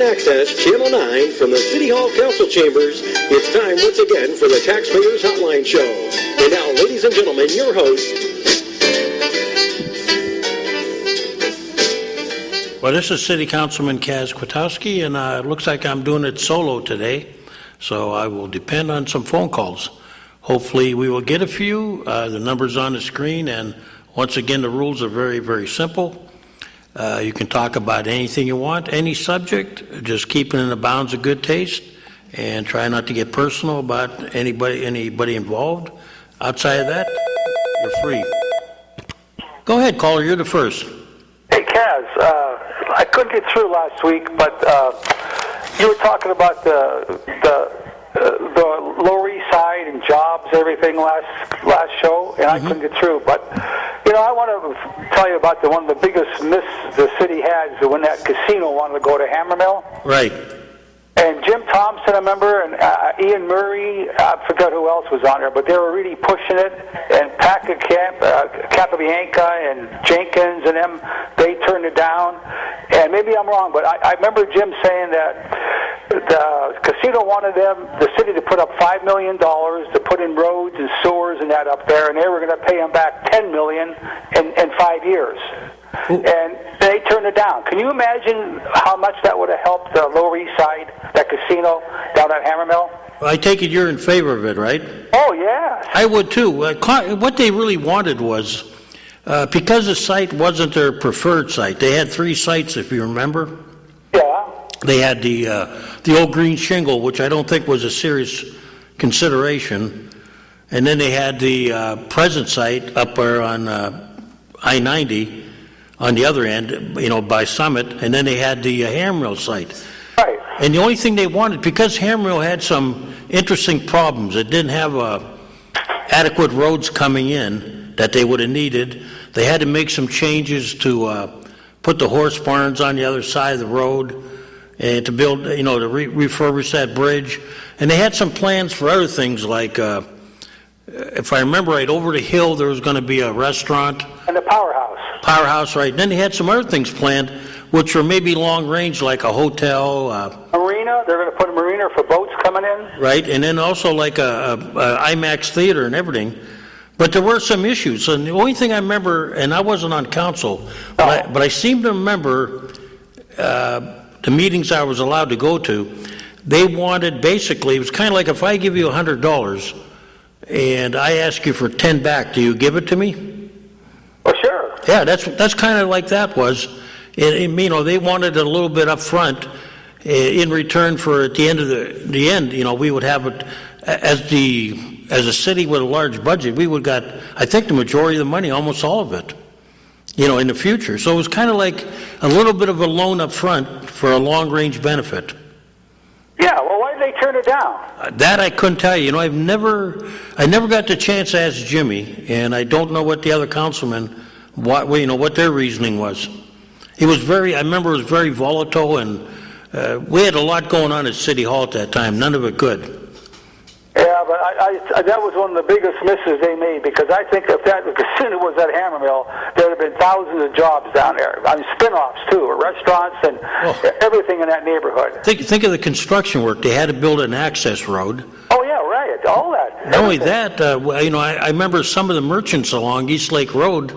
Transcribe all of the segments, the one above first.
Internet access, Channel 9, from the City Hall Council Chambers. It's time once again for the Taxpayers Hotline Show. And now, ladies and gentlemen, your host. Well, this is City Councilman Kaz Kwiatkowski, and it looks like I'm doing it solo today, so I will depend on some phone calls. Hopefully we will get a few. The number's on the screen, and once again, the rules are very, very simple. You can talk about anything you want, any subject, just keep it in the bounds of good taste, and try not to get personal about anybody involved. Outside of that, you're free. Go ahead, caller, you're the first. Hey, Kaz, I couldn't get through last week, but you were talking about the Lower East Side and jobs, everything last show, and I couldn't get through. But I want to tell you about one of the biggest misses the city had when that casino wanted to go to Hammermill. Right. And Jim Thompson, I remember, and Ian Murray, I forgot who else was on there, but they were really pushing it. And Capabianca and Jenkins and them, they turned it down. And maybe I'm wrong, but I remember Jim saying that the casino wanted the city to put up $5 million to put in roads and sewers and that up there, and they were going to pay them back $10 million in 5 years. Ooh. And they turned it down. Can you imagine how much that would have helped the Lower East Side, that casino down at Hammermill? Well, I take it you're in favor of it, right? Oh, yeah. I would too. What they really wanted was, because the site wasn't their preferred site, they had 3 sites, if you remember. Yeah. They had the old green shingle, which I don't think was a serious consideration. And then they had the present site up there on I-90 on the other end, by Summit. And then they had the Hammermill site. Right. And the only thing they wanted, because Hammermill had some interesting problems, it didn't have adequate roads coming in that they would have needed. They had to make some changes to put the horse barns on the other side of the road, and to build, to refurbish that bridge. And they had some plans for other things, like, if I remember right, over the hill there was going to be a restaurant. And the powerhouse. Powerhouse, right. And then they had some other things planned, which were maybe long range, like a hotel. Marina, they're going to put a marina for boats coming in. Right, and then also like a IMAX theater and everything. But there were some issues. And the only thing I remember, and I wasn't on council, but I seem to remember the meetings I was allowed to go to, they wanted, basically, it was kind of like, if I give you $100 and I ask you for 10 back, do you give it to me? Oh, sure. Yeah, that's kind of like that was. They wanted a little bit up front in return for, at the end of the end, we would have it as a city with a large budget, we would got, I think, the majority of the money, almost all of it, in the future. So it was kind of like a little bit of a loan up front for a long-range benefit. Yeah, well, why did they turn it down? That I couldn't tell you. I never got the chance to ask Jimmy, and I don't know what the other councilmen, what their reasoning was. I remember it was very volatile, and we had a lot going on at City Hall at that time, none of it good. Yeah, but that was one of the biggest misses they made, because I think if that casino was at Hammermill, there would have been thousands of jobs down there. I mean, spin-offs, too, restaurants and everything in that neighborhood. Think of the construction work. They had to build an access road. Oh, yeah, right, all that. Not only that, I remember some of the merchants along East Lake Road,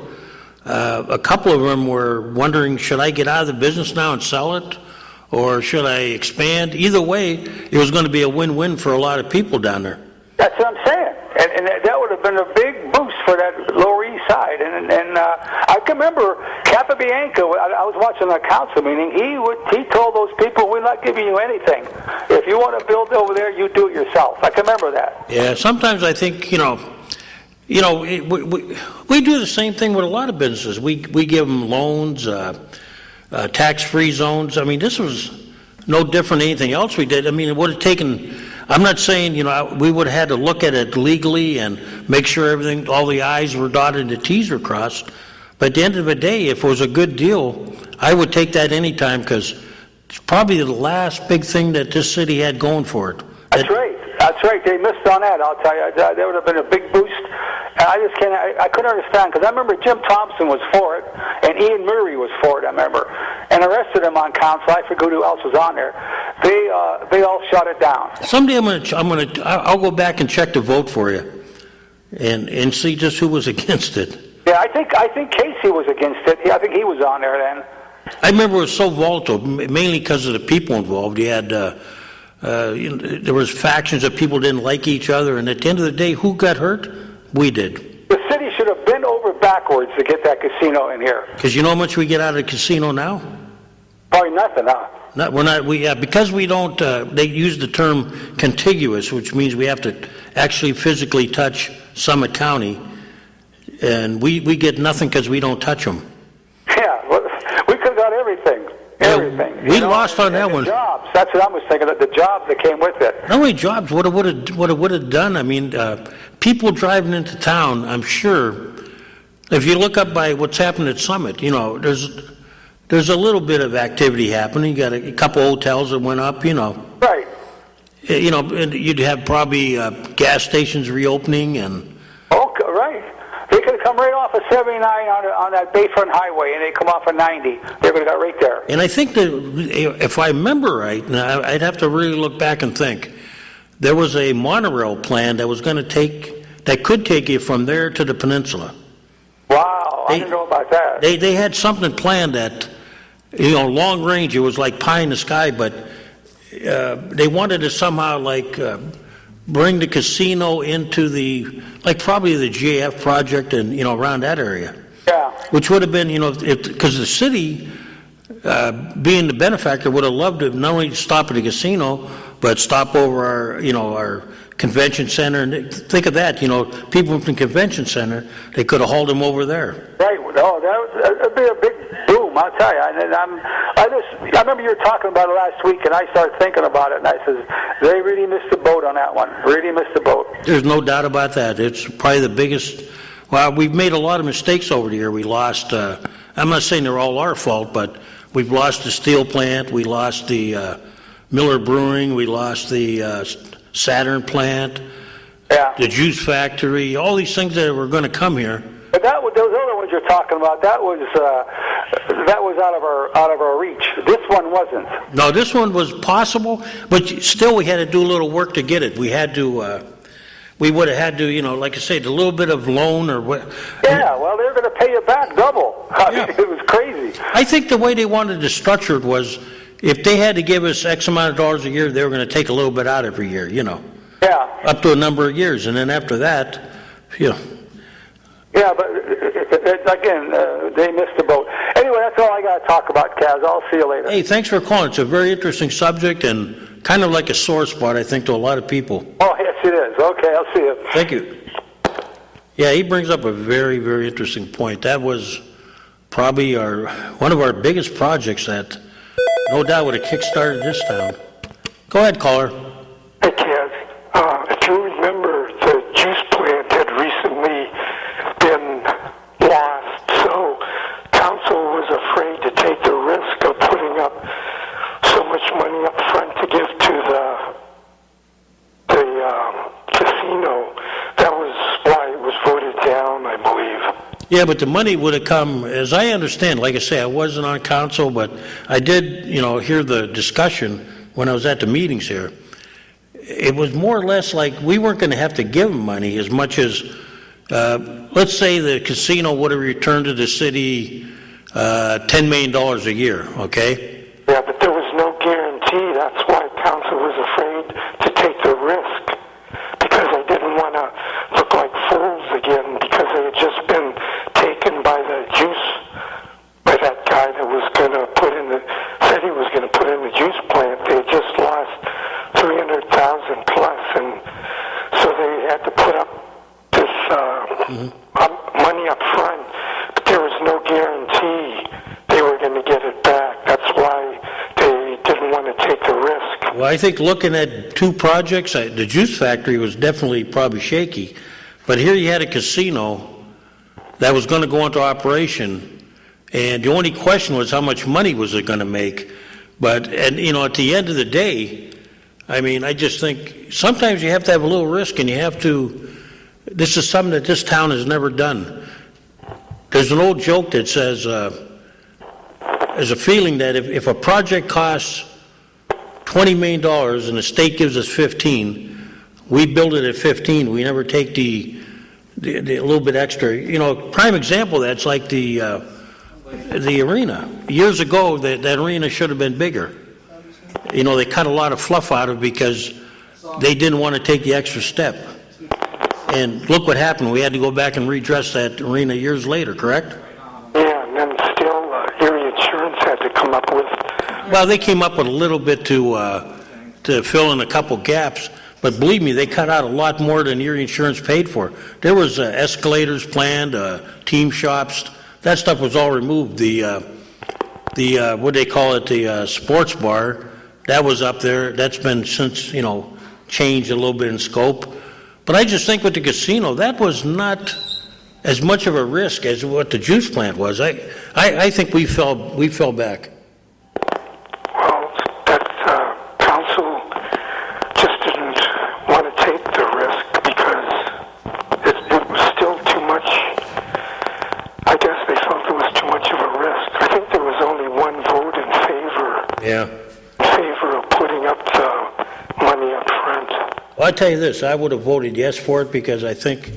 a couple of them were wondering, should I get out of the business now and sell it? Or should I expand? Either way, it was going to be a win-win for a lot of people down there. That's what I'm saying. And that would have been a big boost for that Lower East Side. And I can remember Capabianca, I was watching a council meeting, he told those people, we're not giving you anything. If you want to build over there, you do it yourself. I can remember that. Yeah, sometimes I think, we do the same thing with a lot of businesses. We give them loans, tax-free zones. I mean, this was no different than anything else we did. I mean, it would have taken, I'm not saying, we would have had to look at it legally and make sure all the I's were dotted and the T's were crossed. But at the end of the day, if it was a good deal, I would take that anytime, because it's probably the last big thing that this city had going for it. That's right. They missed on that, I'll tell you. That would have been a big boost. I just can't. I couldn't understand because I remember Jim Thompson was for it, and Ian Murray was for it. I remember, and the rest of them on council. I forget who else was on there. They all shut it down. Someday I'll go back and check the vote for you, and see just who was against it. Yeah, I think Casey was against it. Yeah, I think he was on there then. I remember it was so volatile, mainly because of the people involved. You had, there was factions that people didn't like each other, and at the end of the day, who got hurt? We did. The city should have bent over backwards to get that casino in here. Because you know how much we get out of the casino now? Probably nothing, huh? Because we don't, they use the term contiguous, which means we have to actually physically touch Summit County, and we get nothing because we don't touch them. Yeah, well, we could have got everything. Everything. We lost on that one. Jobs. That's what I was thinking. The jobs that came with it. Not only jobs. What it would have done. I mean, people driving into town. I'm sure, if you look up by what's happened at Summit, there's a little bit of activity happening. You got a couple hotels that went up. Right. And you'd have probably gas stations reopening and. Okay, right. They could have come right off of 79 on that Bayfront Highway, and they come off of 90. They would have got right there. And I think that, if I remember right, now I'd have to really look back and think, there was a monorail plan that was going to that could take you from there to the peninsula. Wow, I didn't know about that. They had something planned that, long range. It was like pie in the sky, but they wanted to somehow bring the casino into probably the GAF project and, around that area. Yeah. Which would have been, because the city, being the benefactor, would have loved to not only stop at the casino, but stop over our convention center. And think of that, people from the convention center, they could have hauled them over there. Right. Oh, that would be a big boom, I'll tell you. And I remember you were talking about it last week, and I started thinking about it, and I said, they really missed the boat on that one. Really missed the boat. There's no doubt about that. It's probably the biggest. Well, we've made a lot of mistakes over the year. We lost. I'm not saying they're all our fault, but we've lost the steel plant. We lost the Miller Brewing. We lost the Saturn plant. Yeah. The juice factory. All these things that were going to come here. But those other ones you're talking about, that was out of our reach. This one wasn't. No, this one was possible, but still we had to do a little work to get it. We had to. We would have had to, like I said, a little bit of loan or what. Yeah, well, they were going to pay you back double. Yeah. It was crazy. I think the way they wanted to structure it was, if they had to give us X amount of dollars a year, they were going to take a little bit out every year, Yeah. up to a number of years, and then after that, Yeah, but again, they missed the boat. Anyway, that's all I got to talk about, Kaz. I'll see you later. Hey, thanks for calling. It's a very interesting subject and kind of like a sore spot, I think, to a lot of people. Oh, yes, it is. Okay, I'll see you. Thank you. Yeah, he brings up a very, very interesting point. That was probably one of our biggest projects that no doubt would have kick-started this town. Go ahead, caller. Hey, Kaz. If you remember, the juice plant had recently been lost, so council was afraid to take the risk of putting up so much money up front to give to the casino. That was why it was voted down, I believe. Yeah, but the money would have come, as I understand, like I say, I wasn't on council, but I did, hear the discussion when I was at the meetings here. It was more or less like we weren't going to have to give them money as much as, let's say the casino would have returned to the city $10 million a year, okay? Yeah, but there was no guarantee. That's why council was afraid to take the risk, because they didn't want to look like fools again, because they had just been taken by by that guy that was going to said he was going to put in the juice plant. They had just lost 300,000 plus, and so they had to put up this money up front, but there was no guarantee they were going to get it back. That's why they didn't want to take the risk. Well, I think looking at two projects, the juice factory was definitely probably shaky, but here you had a casino that was going to go into operation, and the only question was how much money was it going to make. But, at the end of the day, I mean, I just think sometimes you have to have a little risk, and you have to, this is something that this town has never done. There's an old joke that says, there's a feeling that if a project costs $20 million and the state gives us 15, we build it at 15. We never take the little bit extra. You know, prime example of that's like the arena. Years ago, that arena should have been bigger. You know, they cut a lot of fluff out of it because they didn't want to take the extra step. And look what happened. We had to go back and redress that arena years later, correct? Yeah, and then still Erie Insurance had to come up with... Well, they came up with a little bit to fill in a couple gaps, but believe me, they cut out a lot more than Erie Insurance paid for. There was escalators planned, team shops. That stuff was all removed. The what they call it, the sports bar, that was up there. That's been since, you know, changed a little bit in scope. But I just think with the casino, that was not as much of a risk as what the juice plant was. I think we fell back. Well, that council just didn't want to take the risk because it was still too much. I guess they felt it was too much of a risk. I think there was only one vote in favor. Yeah. In favor of putting up the money up front. Well, I tell you this, I would have voted yes for it because I think...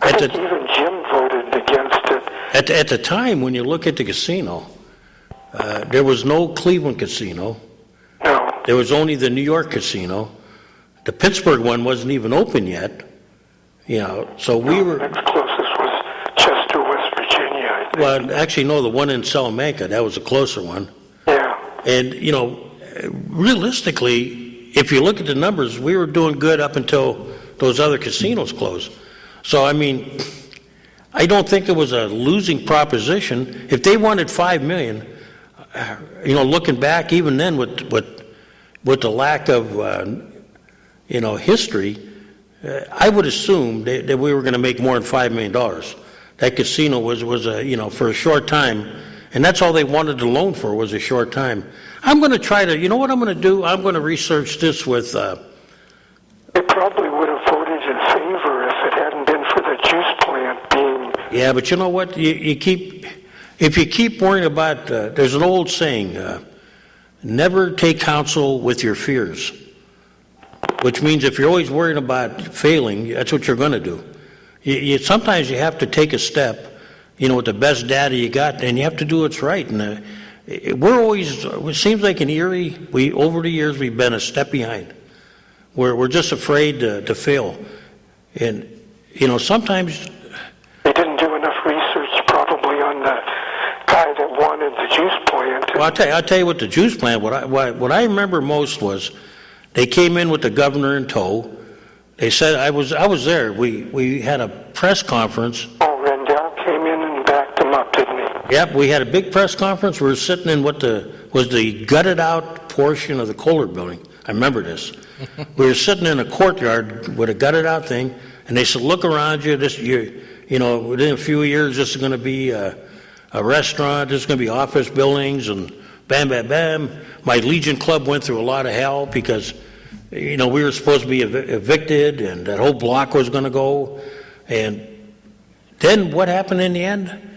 I think even Jim voted against it. At the time, when you look at the casino, there was no Cleveland casino. No. There was only the New York casino. The Pittsburgh one wasn't even open yet. You know, so we were... The next closest was Chester, West Virginia, I think. Well, actually, no, the one in Salamanca, that was a closer one. Yeah. And, you know, realistically, if you look at the numbers, we were doing good up until those other casinos closed. So, I mean, I don't think it was a losing proposition. If they wanted $5 million, you know, looking back, even then with the lack of, you know, history, I would assume that we were going to make more than $5 million. That casino was a, you know, for a short time, and that's all they wanted the loan for was a short time. I'm going to try to, you know what I'm going to do? I'm going to research this with... They probably would have voted in favor if it hadn't been for the juice plant being... Yeah, but you know what? If you keep worrying about... there's an old saying, never take counsel with your fears, which means if you're always worrying about failing, that's what you're going to do. Sometimes you have to take a step, you know, with the best data you got, and you have to do what's right. And we're always, it seems like in Erie, over the years, we've been a step behind. We're just afraid to fail. And, you know, sometimes... They didn't do enough research probably on the guy that wanted the juice plant. Well, I'll tell you what the juice plant, what I remember most was they came in with the governor in tow. They said, I was there. We had a press conference. Oh, Rendell came in and backed him up, didn't he? Yep, we had a big press conference. We were sitting in what was the gutted out portion of the Kohler building. I remember this. We were sitting in a courtyard with a gutted out thing, and they said, look around you. You know, within a few years, this is going to be a restaurant. This is going to be office buildings, and bam, bam, bam. My Legion Club went through a lot of hell because, you know, we were supposed to be evicted, and that whole block was going to go. And then what happened in the end?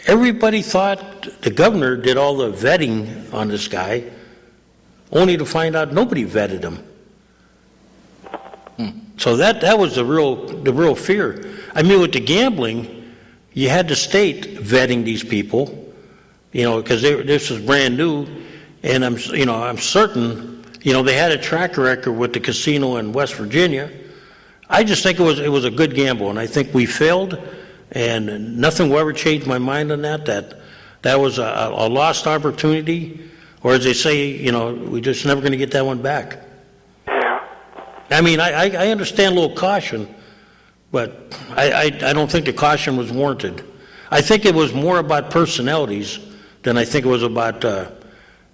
Everybody thought the governor did all the vetting on this guy, only to find out nobody vetted him. So that was the real fear. I mean, with the gambling, you had the state vetting these people, you know, because this was brand new, and I'm certain, you know, they had a track record with the casino in West Virginia. I just think it was a good gamble, and I think we failed, and nothing will ever change my mind on that. That was a lost opportunity, or as they say, you know, we're just never going to get that one back. Yeah. I mean, I understand a little caution, but I don't think the caution was warranted. I think it was more about personalities than I think it was about,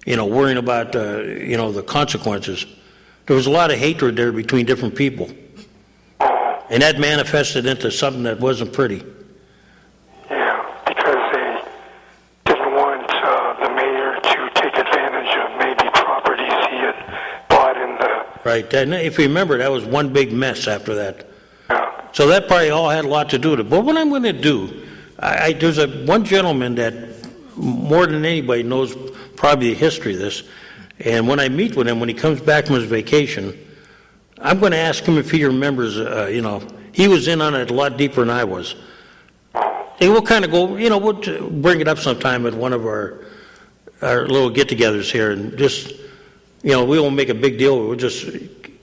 you know, worrying about, you know, the consequences. There was a lot of hatred there between different people. And that manifested into something that wasn't pretty. Yeah, because they didn't want the mayor to take advantage of maybe properties he had bought in the Right. And if you remember, that was one big mess after that. So that probably all had a lot to do with it. But what I'm going to do, there's one gentleman that more than anybody knows probably the history of this. And when I meet with him, when he comes back from his vacation, I'm going to ask him if he remembers, he was in on it a lot deeper than I was. And we'll kind of go, we'll bring it up sometime at one of our little get-togethers here, and just, we won't make a big deal. We'll just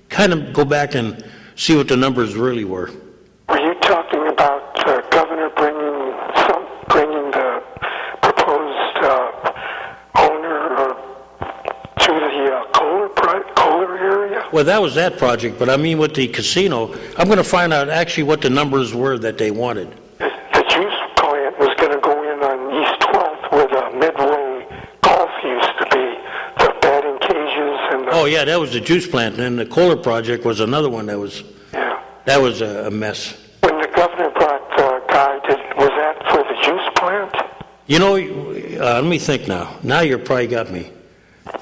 kind of go back and see what the numbers really were. Were you talking about Governor bringing the proposed owner to the Kohler area? Well, that was that project, but I mean with the casino, I'm going to find out actually what the numbers were that they wanted. The juice plant was going to go in on East 12th where the Midway Golf used to be, the batting cages and the... Oh, yeah, that was the juice plant, and then the Kohler project was another one that was... Yeah. That was a mess. When the governor brought the guy, was that for the juice plant? Let me think now. Now you probably got me.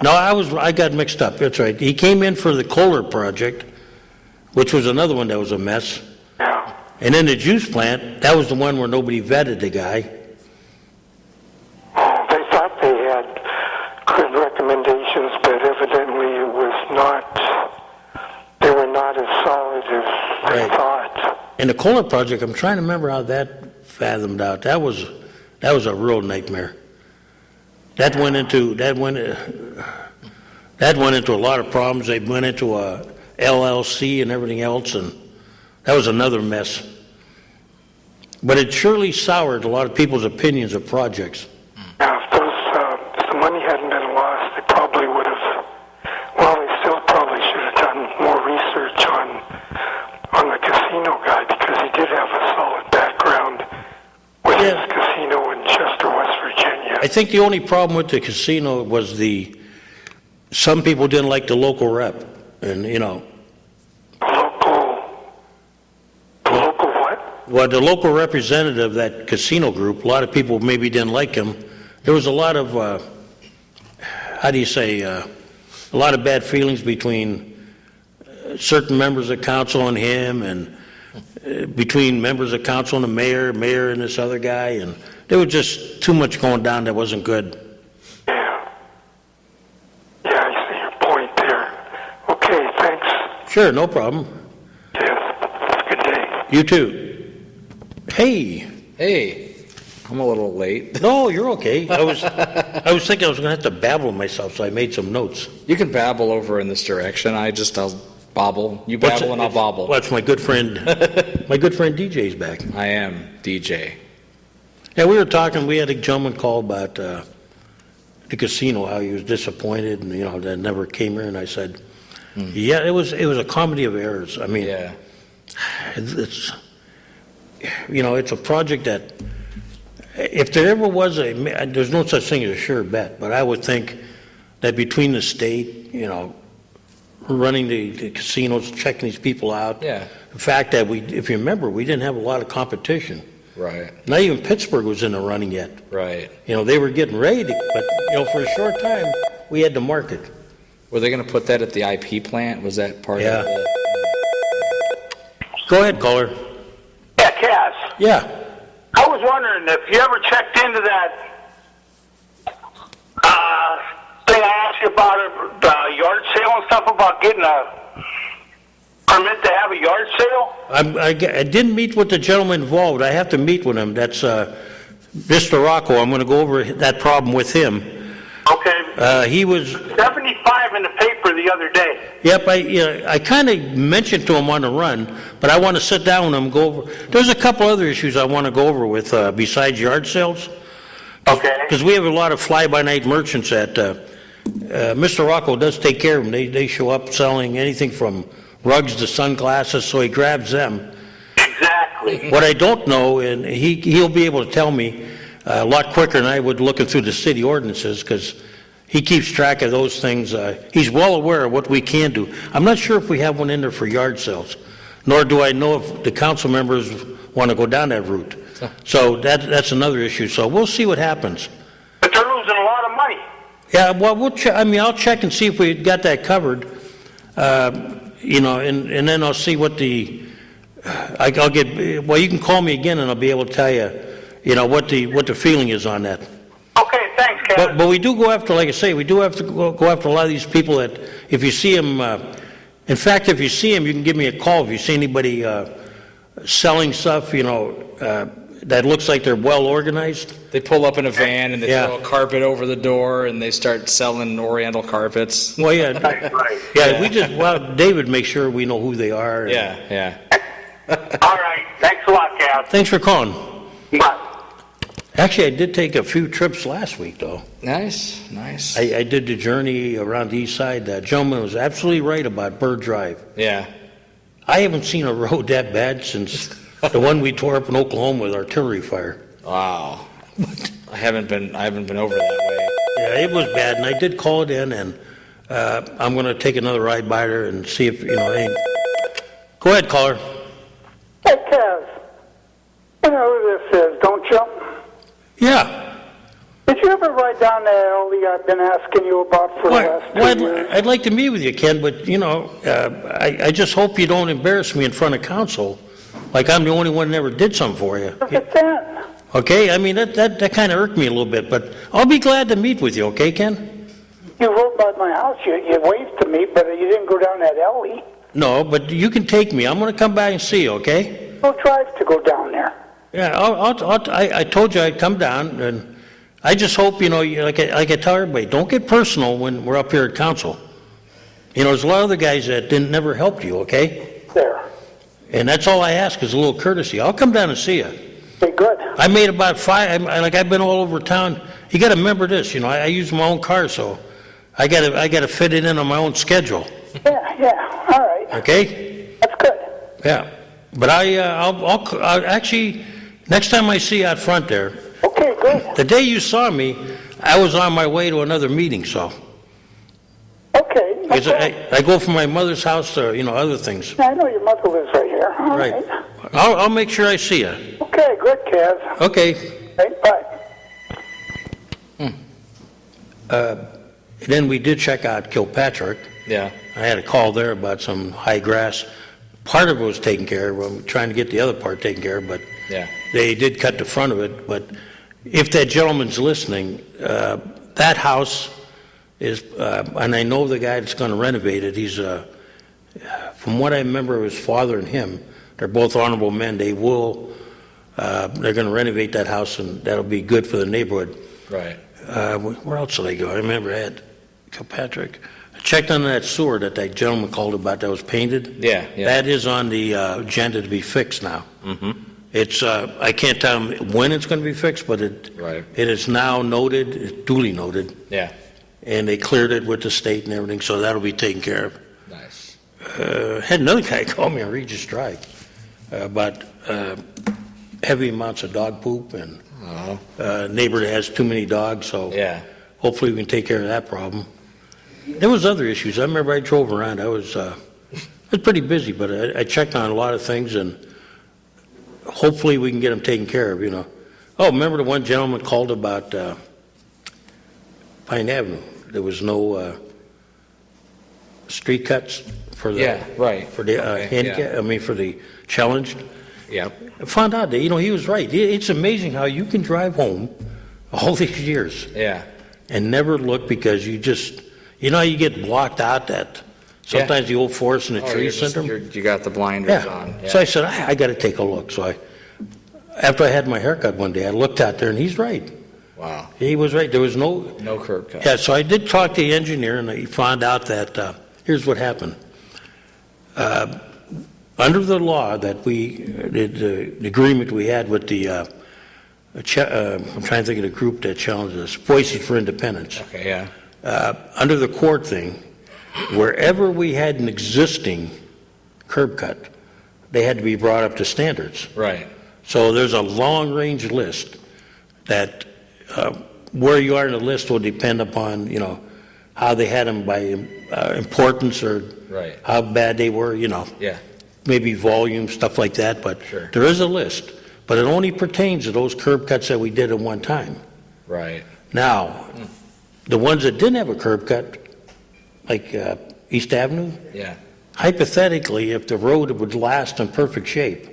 No, I got mixed up. That's right. He came in for the Kohler project, which was another one that was a mess. Yeah. And then the juice plant, that was the one where nobody vetted the guy. Oh, they thought they had good recommendations, but evidently it was not, they were not as solid as they thought. And the Kohler project, I'm trying to remember how that fathomed out. That was a real nightmare. That went into a lot of problems. They went into a LLC and everything else, and that was another mess. But it surely soured a lot of people's opinions of projects. Now, if the money hadn't been lost, they probably would have, they still probably should have done more research on the casino guy, because he did have a solid background with his casino in Chester, West Virginia. I think the only problem with the casino was some people didn't like the local rep, and Local what? Well, the local representative of that casino group, a lot of people maybe didn't like him. There was a lot of, a lot of bad feelings between certain members of council and him, and between members of council and the mayor and this other guy, and there was just too much going down that wasn't good. Yeah, I see your point there. Okay, thanks. Sure, no problem. Yes, have a good day. You too. Hey, I'm a little late. No, you're okay. I was thinking I was going to have to babble myself, so I made some notes. You can babble over in this direction. I'll bobble. You babble and I'll bobble. Well, it's my good friend DJ's back. I am DJ. Yeah, we were talking. We had a gentleman call about the casino, how he was disappointed, and that never came here. And I said, yeah, it was a comedy of errors. I mean, Yeah. it's a project that if there ever was there's no such thing as a sure bet, but I would think that between the state, running the casinos, checking these people out, Yeah. the fact that if you remember, we didn't have a lot of competition. Right. Not even Pittsburgh was in the running yet. Right. They were getting ready, but for a short time, we had to market. Were they going to put that at the IP plant? Was that part Yeah. of it? Go ahead, caller. Yeah, Cass. Yeah. I was wondering if you ever checked into that thing I asked you about the yard sale and stuff, about getting a permit to have a yard sale? I didn't meet with the gentleman involved. I have to meet with him. That's Mr. Rocco. I'm going to go over that problem with him. Okay. He was 75 in the paper the other day. Yep, I kind of mentioned to him on the run, but I want to sit down with him and go over. There's a couple other issues I want to go over with besides yard sales. Okay. Because we have a lot of fly-by-night merchants that Mr. Rocco does take care of them. They show up selling anything from rugs to sunglasses, so he grabs them. Exactly. What I don't know, and he'll be able to tell me a lot quicker than I would looking through the city ordinances, because he keeps track of those things. He's well aware of what we can do. I'm not sure if we have one in there for yard sales, nor do I know if the council members want to go down that route. So that's another issue. So we'll see what happens. But they're losing a lot of money. Yeah, well, I'll check and see if we got that covered. and then I'll see what I'll get, well, you can call me again and I'll be able to tell you, what the feeling is on that. Okay, thanks, Kevin. But we do go after, like I say, we do have to go after a lot of these people that, if you see them, in fact, if you see them, you can give me a call if you see anybody selling stuff, that looks like they're well organized. They pull up in a van and they Yeah. throw a carpet over the door and they start selling Oriental carpets. Well, yeah, Right. yeah. David makes sure we know who they are. Yeah. All right. Thanks a lot, Kev. Thanks for calling. Bye. Actually, I did take a few trips last week, though. Nice. I did the journey around the east side. That gentleman was absolutely right about Bird Drive. Yeah. I haven't seen a road that bad since the one we tore up in Oklahoma with artillery fire. Wow. I haven't been over that way. Yeah, it was bad, and I did call it in, and I'm going to take another ride by there and see if, hey. Go ahead, caller. Hey, Kev, you know who this is, don't you? Yeah. Did you ever write down the alley I've been asking you about for the last 2 years? I'd like to meet with you, Ken, but, I just hope you don't embarrass me in front of council like I'm the only one that ever did something for you. It's then. Okay? I mean, that kind of irked me a little bit, but I'll be glad to meet with you, okay, Ken? You rode by my house, you waved to me, but you didn't go down that alley. No, but you can take me. I'm going to come by and see you, okay? No drive to go down there. Yeah, I told you I'd come down, and I just hope, like I tell everybody, don't get personal when we're up here at council. There's a lot of other guys that never helped you, okay? There. And that's all I ask is a little courtesy. I'll come down and see you. Okay, good. I made about 5, I've been all over town. You got to remember this, I use my own car, so I got to fit it in on my own schedule. Yeah, all right. Okay? That's good. Yeah. But I'll actually, next time I see you out front there, Okay, good. the day you saw me, I was on my way to another meeting, so. Okay. Because I go from my mother's house to, other things. I know your mother lives right here. All Right. right. I'll make sure I see you. Okay, good, Kev. Okay. Right, bye. Then we did check out Kilpatrick. Yeah. I had a call there about some high grass. Part of it was taken care of. I'm trying to get the other part taken care of, but Yeah. they did cut the front of it. But if that gentleman's listening, that house is, and I know the guy that's going to renovate it, he's, from what I remember of his father and him, they're both honorable men. They're going to renovate that house, and that'll be good for the neighborhood. Right. Where else did I go? I remember I had Kilpatrick. I checked on that sewer that gentleman called about that was painted. Yeah. That is on the agenda to be fixed now. Mm-hmm. It's, I can't tell him when it's going to be fixed, but it is now noted, it's duly noted, Yeah. and they cleared it with the state and everything, so that'll be taken care of. Nice. Had another guy call me on Regis Drive about heavy amounts of dog poop and neighbor that has too many dogs, so Yeah. hopefully we can take care of that problem. There was other issues. I remember I drove around. I was pretty busy, but I checked on a lot of things, and hopefully we can get them taken care of, Oh, remember the one gentleman called about Pine Avenue? There was no street cuts for the for the handicap. I mean, for the challenged. Yeah. I found out that he was right. It's amazing how you can drive home all these years Yeah. and never look because you just how you get blocked out that sometimes the old forest and the trees syndrome. You got the blinders on. Yeah. So I said I got to take a look. So after I had my haircut one day, I looked out there and he's right. Wow. He was right. There was no curb cut. Yeah. So I did talk to the engineer and he found out that here's what happened. Under the law that the agreement we had with the, I'm trying to think of the group that challenged us, Voices for Independence. Okay, yeah. Under the court thing, wherever we had an existing curb cut, they had to be brought up to standards. Right. So there's a long-range list that where you are in the list will depend upon, how they had them by importance or Right. how bad they were, Yeah. maybe volume, stuff like that, but Sure. there is a list. But it only pertains to those curb cuts that we did at one time. Right. Now, the ones that didn't have a curb cut, like East Avenue, Yeah. hypothetically, if the road would last in perfect shape,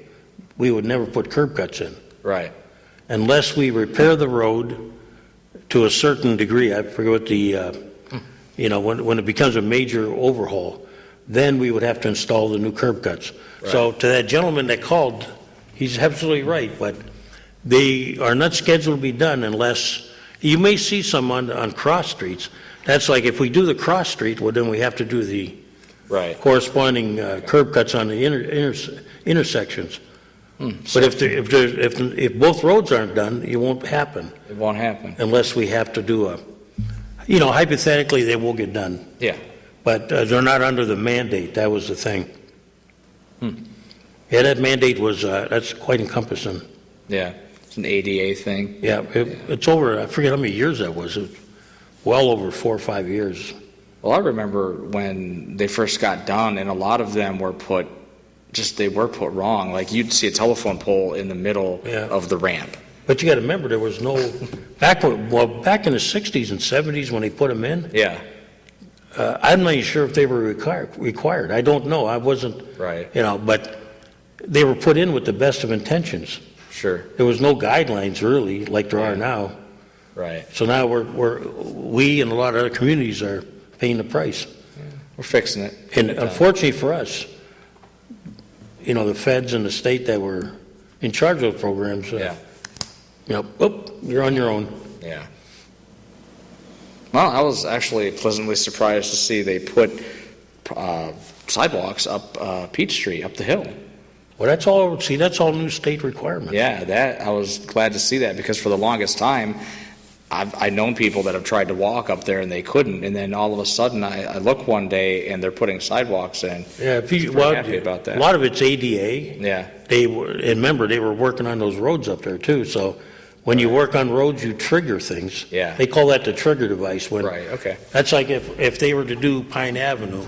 we would never put curb cuts in. Right. Unless we repair the road to a certain degree. I forget what when it becomes a major overhaul, then we would have to install the new curb cuts. Right. So to that gentleman that called, he's absolutely right, but they are not scheduled to be done unless, you may see some on cross streets. That's like if we do the cross street, well, then we have to do the Right. corresponding curb cuts on the intersections. But if both roads aren't done, it won't happen It won't happen. unless we have to do hypothetically, they will get done. Yeah. But they're not under the mandate. That was the thing. Yeah, that mandate was, that's quite encompassing. Yeah. It's an ADA thing. Yeah, it's over, I forget how many years that was. It was well over 4 or 5 years. Well, I remember when they first got done, and a lot of them were put wrong. Like you'd see a telephone pole in the middle of the ramp. But you got to remember, there was no, back in the 60s and 70s when they put them in, Yeah. I'm not even sure if they were required. I don't know. I wasn't, Right. But they were put in with the best of intentions. Sure. There was no guidelines really like there are now. Right. So now we and a lot of other communities are paying the price. We're fixing it. And unfortunately for us, the feds and the state that were in charge of those programs, you're on your own. Yeah. Well, I was actually pleasantly surprised to see they put sidewalks up Peach Street, up the hill. Well, that's all new state requirements. Yeah, I was glad to see that because for the longest time, I've known people that have tried to walk up there and they couldn't, and then all of a sudden I look one day and they're putting sidewalks in. Yeah, happy about that. A lot of it's ADA. Yeah. And remember, they were working on those roads up there too, so when you work on roads, you trigger things. Yeah. They call that the trigger device. Right, okay. That's like if they were to do Pine Avenue,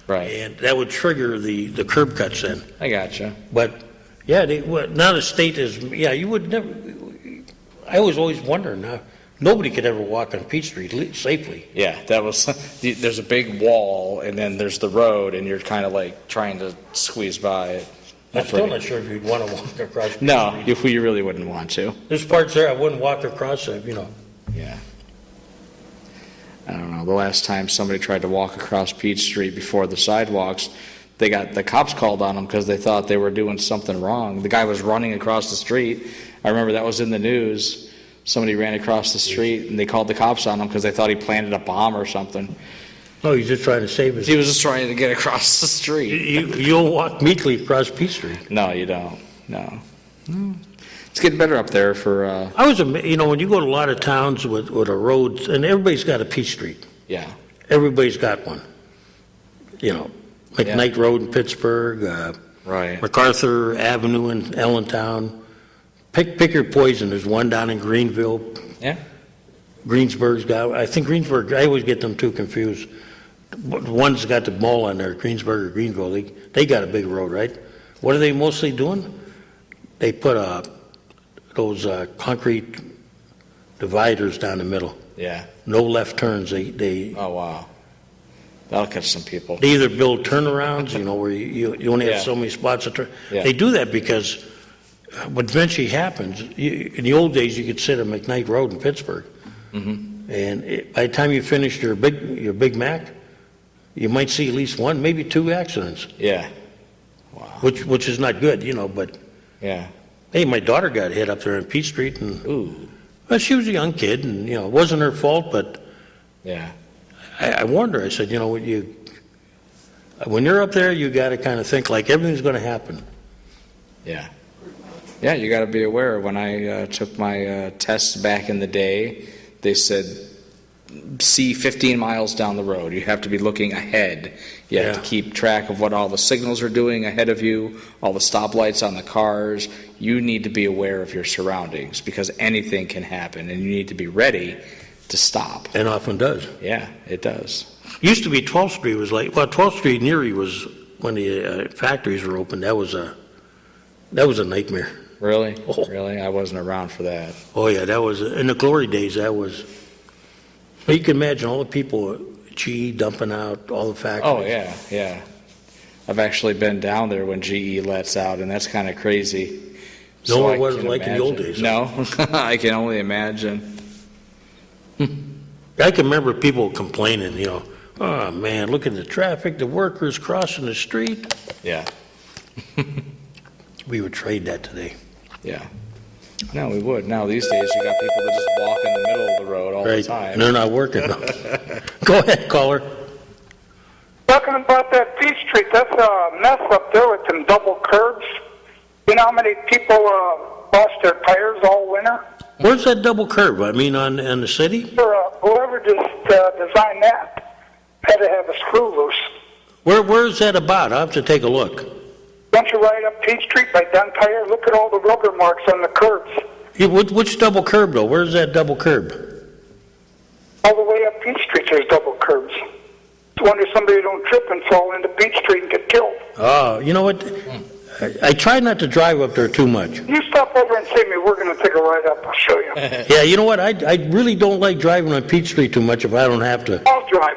Right. and that would trigger the curb cuts in. I gotcha. But, now the state is, you would never, I was always wondering, nobody could ever walk on Peach Street safely. Yeah, that was, there's a big wall and then there's the road and you're kind of like trying to squeeze by it. I'm still not sure if you'd want to walk across Peach No, Street. you really wouldn't want to. There's parts there I wouldn't walk across, Yeah. I don't know, the last time somebody tried to walk across Peach Street before the sidewalks, they got the cops called on them because they thought they were doing something wrong. The guy was running across the street. I remember that was in the news. Somebody ran across the street and they called the cops on him because they thought he planted a bomb or something. No, he's just trying to save his... He was just trying to get across the street. You don't walk meekly across Peach Street. No, you don't. No. It's getting better up there for... I was, when you go to a lot of towns with a road, and everybody's got a Peach Street. Yeah. Everybody's got one. McKnight Road in Pittsburgh, Right. MacArthur Avenue in Allentown. Pick your poison. There's one down in Greenville. Yeah. Greensburg's got, I think Greensburg, I always get them too confused. One's got the mall on there, Greensburg or Greenville. They got a big road, right? What are they mostly doing? They put those concrete dividers down the middle. Yeah. No left turns. They Oh, wow. That'll catch some people. They either build turnarounds, where you only have so many spots to turn. Yeah. They do that because what eventually happens, in the old days, you could sit on McKnight Road in Pittsburgh, and by the time you finished your Big Mac, you might see at least one, maybe two accidents. Yeah. Wow. Which is not good, but Yeah. hey, my daughter got hit up there on Peach Street, and Ooh. well, she was a young kid, and it wasn't her fault, but Yeah. I warned her. I said, when you're up there, you got to kind of think like everything's going to happen. Yeah. Yeah, you got to be aware. When I took my tests back in the day, they said, see 15 miles down the road. You have to be looking ahead. You have to keep track of what all the signals are doing ahead of you, all the stoplights on the cars. You need to be aware of your surroundings because anything can happen, and you need to be ready to stop. And often does. Yeah, it does. Used to be 12th Street was 12th Street in Erie was, when the factories were open, that was a nightmare. Really? Oh. Really? I wasn't around for that. Oh yeah, that was, in the glory days, that was, you can imagine all the people, GE dumping out all the factories. Oh, yeah, yeah. I've actually been down there when GE lets out, and that's kind of crazy. Know I what it was can like in the old imagine. days. No, I can only imagine. I can remember people complaining, oh man, look at the traffic, the workers crossing the street. Yeah, We would trade that today. yeah. No, we would. Now these days, you got people that just walk in the middle of the road all the Right, time. and they're not working. Go ahead, caller. Talking about that Peachtree, that's a mess up there with them double curbs. You know how many people lost their tires all winter? Where's that double curb? I mean, on the city? Whoever just designed that had to have a screw loose. Where is that about? I'll have to take a look. Don't you ride up Peachtree by Dunn Tire? Look at all the rubber marks on the curbs. Which double curb, though? Where's that double curb? All the way up Peachtree, there's double curbs. I wonder somebody don't trip and fall into Peachtree and get killed. Oh, you know what? I try not to drive up there too much. You stop over and see me. We're going to take a ride up. I'll show you. Yeah, you know what? I really don't like driving on Peachtree too much if I don't have to. I'll drive.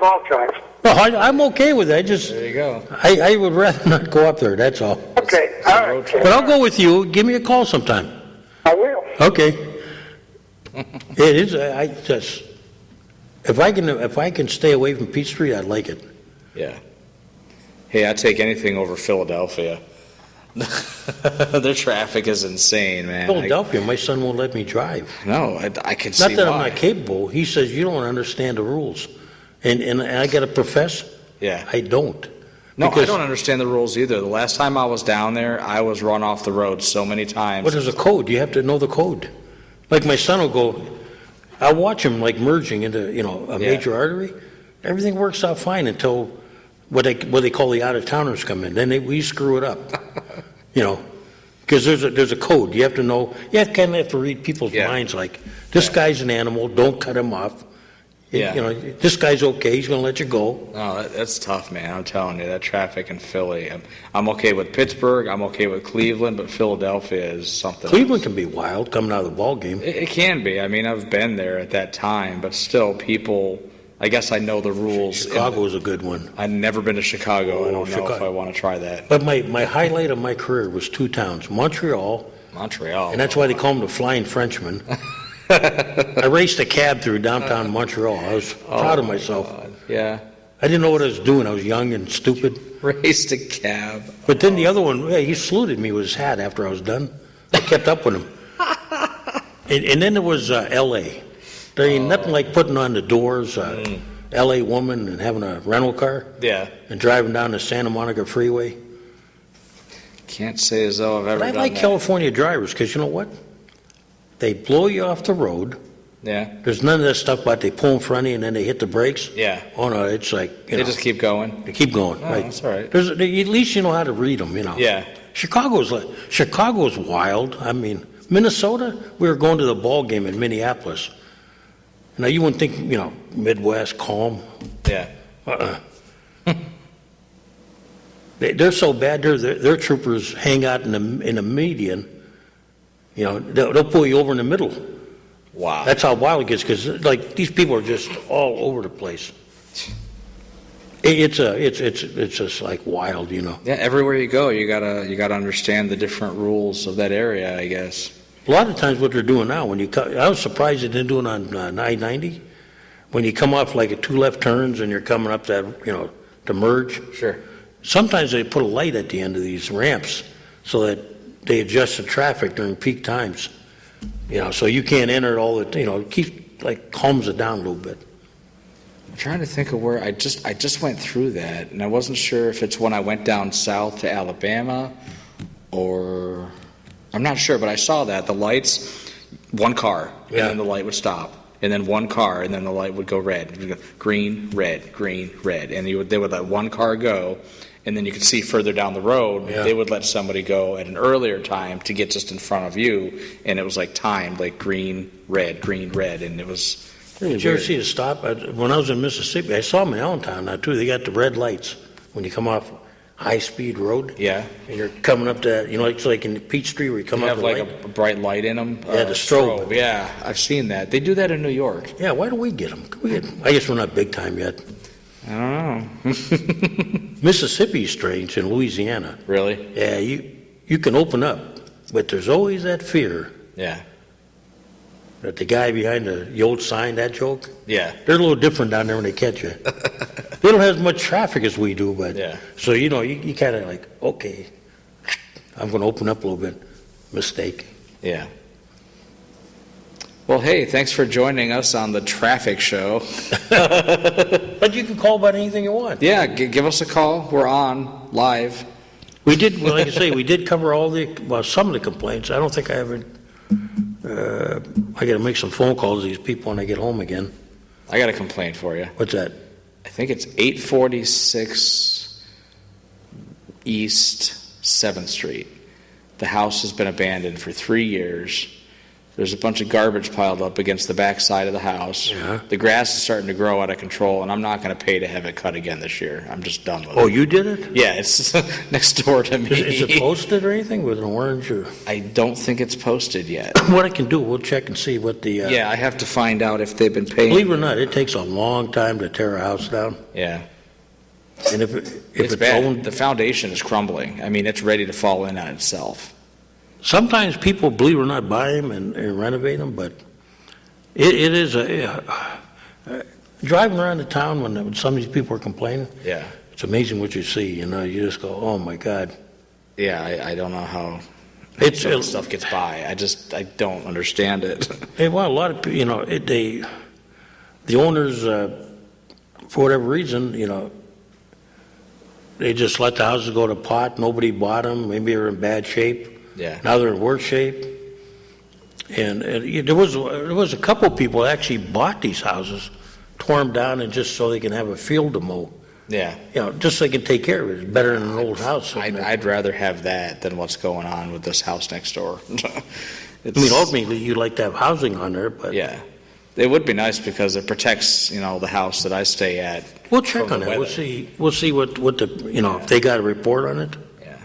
Well, I'm okay with it. There you go. I would rather not go up there, that's all. Okay, all right. But I'll go with you. Give me a call sometime. I will. Okay. It is, if I can stay away from Peachtree, I'd like it. Yeah. Hey, I'd take anything over Philadelphia. Their traffic is insane, man. Philadelphia, my son won't let me drive. No, I can see Not that why. I'm not capable. He says, you don't understand the rules. And I got to profess, Yeah. I don't. No, I Because- don't understand the rules either. The last time I was down there, I was run off the road so many times. What is a code? You have to know the code. Like my son will go, I'll watch him like merging into, a major artery. Everything works out fine until what they call the out-of-towners come in. Then we screw it up, because there's a code. You have to know, you kind of have to read people's minds like, this guy's an animal, don't cut him off. Yeah. This guy's okay, he's going to let you go. No, that's tough, man. I'm telling you, that traffic in Philly. I'm okay with Pittsburgh. I'm okay with Cleveland, but Philadelphia is something. Cleveland can be wild coming out of the ball game. It can be. I mean, I've been there at that time, but still, people. I guess I know the rules. Chicago's a good one. I've never been to Chicago. I don't know if Chicago. I want to try that. But my highlight of my career was two towns, Montreal, Montreal. and that's why they call them the Flying Frenchmen. I raced a cab through downtown Montreal. I was proud of myself. God. Yeah. I didn't know what I was doing. I was young and stupid. Raced a cab. But then the other one, he saluted me with his hat after I was done. I kept up with him. And then there was L.A. There ain't nothing like putting on the doors, L.A. woman and having a rental car Yeah. and driving down the Santa Monica freeway. Can't say as though I've ever But I done like that. California drivers because you know what? They blow you off the road. Yeah. There's none of that stuff about they pull in front of you and then they hit the brakes. Yeah. Oh, no, it's like, They just keep going. they keep going. Oh, right. that's all right. At least you know how to read them, Yeah. Chicago's wild. I mean, Minnesota, we were going to the ball game in Minneapolis. Now, you wouldn't think, Midwest, calm. Yeah. They're so bad, their troopers hang out in the median. They'll pull you over in the middle. Wow. That's how wild it gets, because these people are just all over the place. It's just like wild, Yeah, everywhere you go, you gotta understand the different rules of that area, I guess. A lot of times what they're doing now, I was surprised they didn't do it on I-90. When you come off like a two left turns and you're coming up that, to merge. Sure. Sometimes they put a light at the end of these ramps so that they adjust the traffic during peak times. So you can't enter all the, it keeps, calms it down a little bit. I'm trying to think of where I just went through that, and I wasn't sure if it's when I went down south to Alabama, or I'm not sure, but I saw that the lights, one car, and Yeah. then the light would stop, and then one car, and then the light would go red, it would go green, red, and they would let one car go, and then you could see further down the road, Yeah. they would let somebody go at an earlier time to get just in front of you, and it was timed, green, red, and it was. Did you ever see a stop? When I was in Mississippi, I saw them in Allentown now too. They got the red lights when you come off high-speed road. Yeah. And you're coming up to, it's like in Peachtree where you come They up have the like light. a bright light in them. Yeah, the strobe. Yeah, I've seen that. They do that in New York. Yeah, why do we get them? I guess we're not big time yet. I don't know. Mississippi's strange in Louisiana. Really? Yeah, you can open up, but there's always that fear Yeah. that the guy behind the old sign, that joke, Yeah. they're a little different down there when they catch you. They don't have as much traffic as we do, but Yeah. so you kind of like, okay, I'm going to open up a little bit. Mistake. Yeah. Well, hey, thanks for joining us on the traffic show. But you can call about anything you want. Yeah, give us a call. We're on live. We did, well, like I say, we did cover some of the complaints. I don't think I ever. I got to make some phone calls to these people when I get home again. I got a complaint for you. What's that? I think it's 846 East 7th Street. The house has been abandoned for 3 years. There's a bunch of garbage piled up against the back side of the house. Yeah. The grass is starting to grow out of control, and I'm not going to pay to have it cut again this year. I'm just done with it. Oh, you did it? Yeah, it's next door to me. Is it posted or anything with an orange? Or I don't think it's posted yet. what I can do, we'll check and see what the. Yeah, I have to find out if they've been paying. Believe it or not, it takes a long time to tear a house down. Yeah. And if It's bad. owned, The foundation is crumbling. I mean, it's ready to fall in on itself. sometimes people, believe it or not, buy them and renovate them, but it is driving around the town when some of these people are complaining. Yeah. It's amazing what you see. You just go, oh my God. Yeah, I don't know how It's some of the stuff gets by. I don't understand it. well, a lot of people, the owners, for whatever reason, they just let the houses go to pot. Nobody bought them. Maybe they're in bad shape. Yeah. Now they're in worse shape. And there was a couple of people that actually bought these houses, tore them down, and just so they can have a field to mow. Yeah. Just so they can take care of it. It's better than an old house. I'd rather have that than what's going on with this house next door. Ultimately, you'd like to have housing on there, but Yeah. It would be nice because it protects, the house that I stay at. we'll check from on the that. We'll weather. see what the if they got a report on it. Yeah.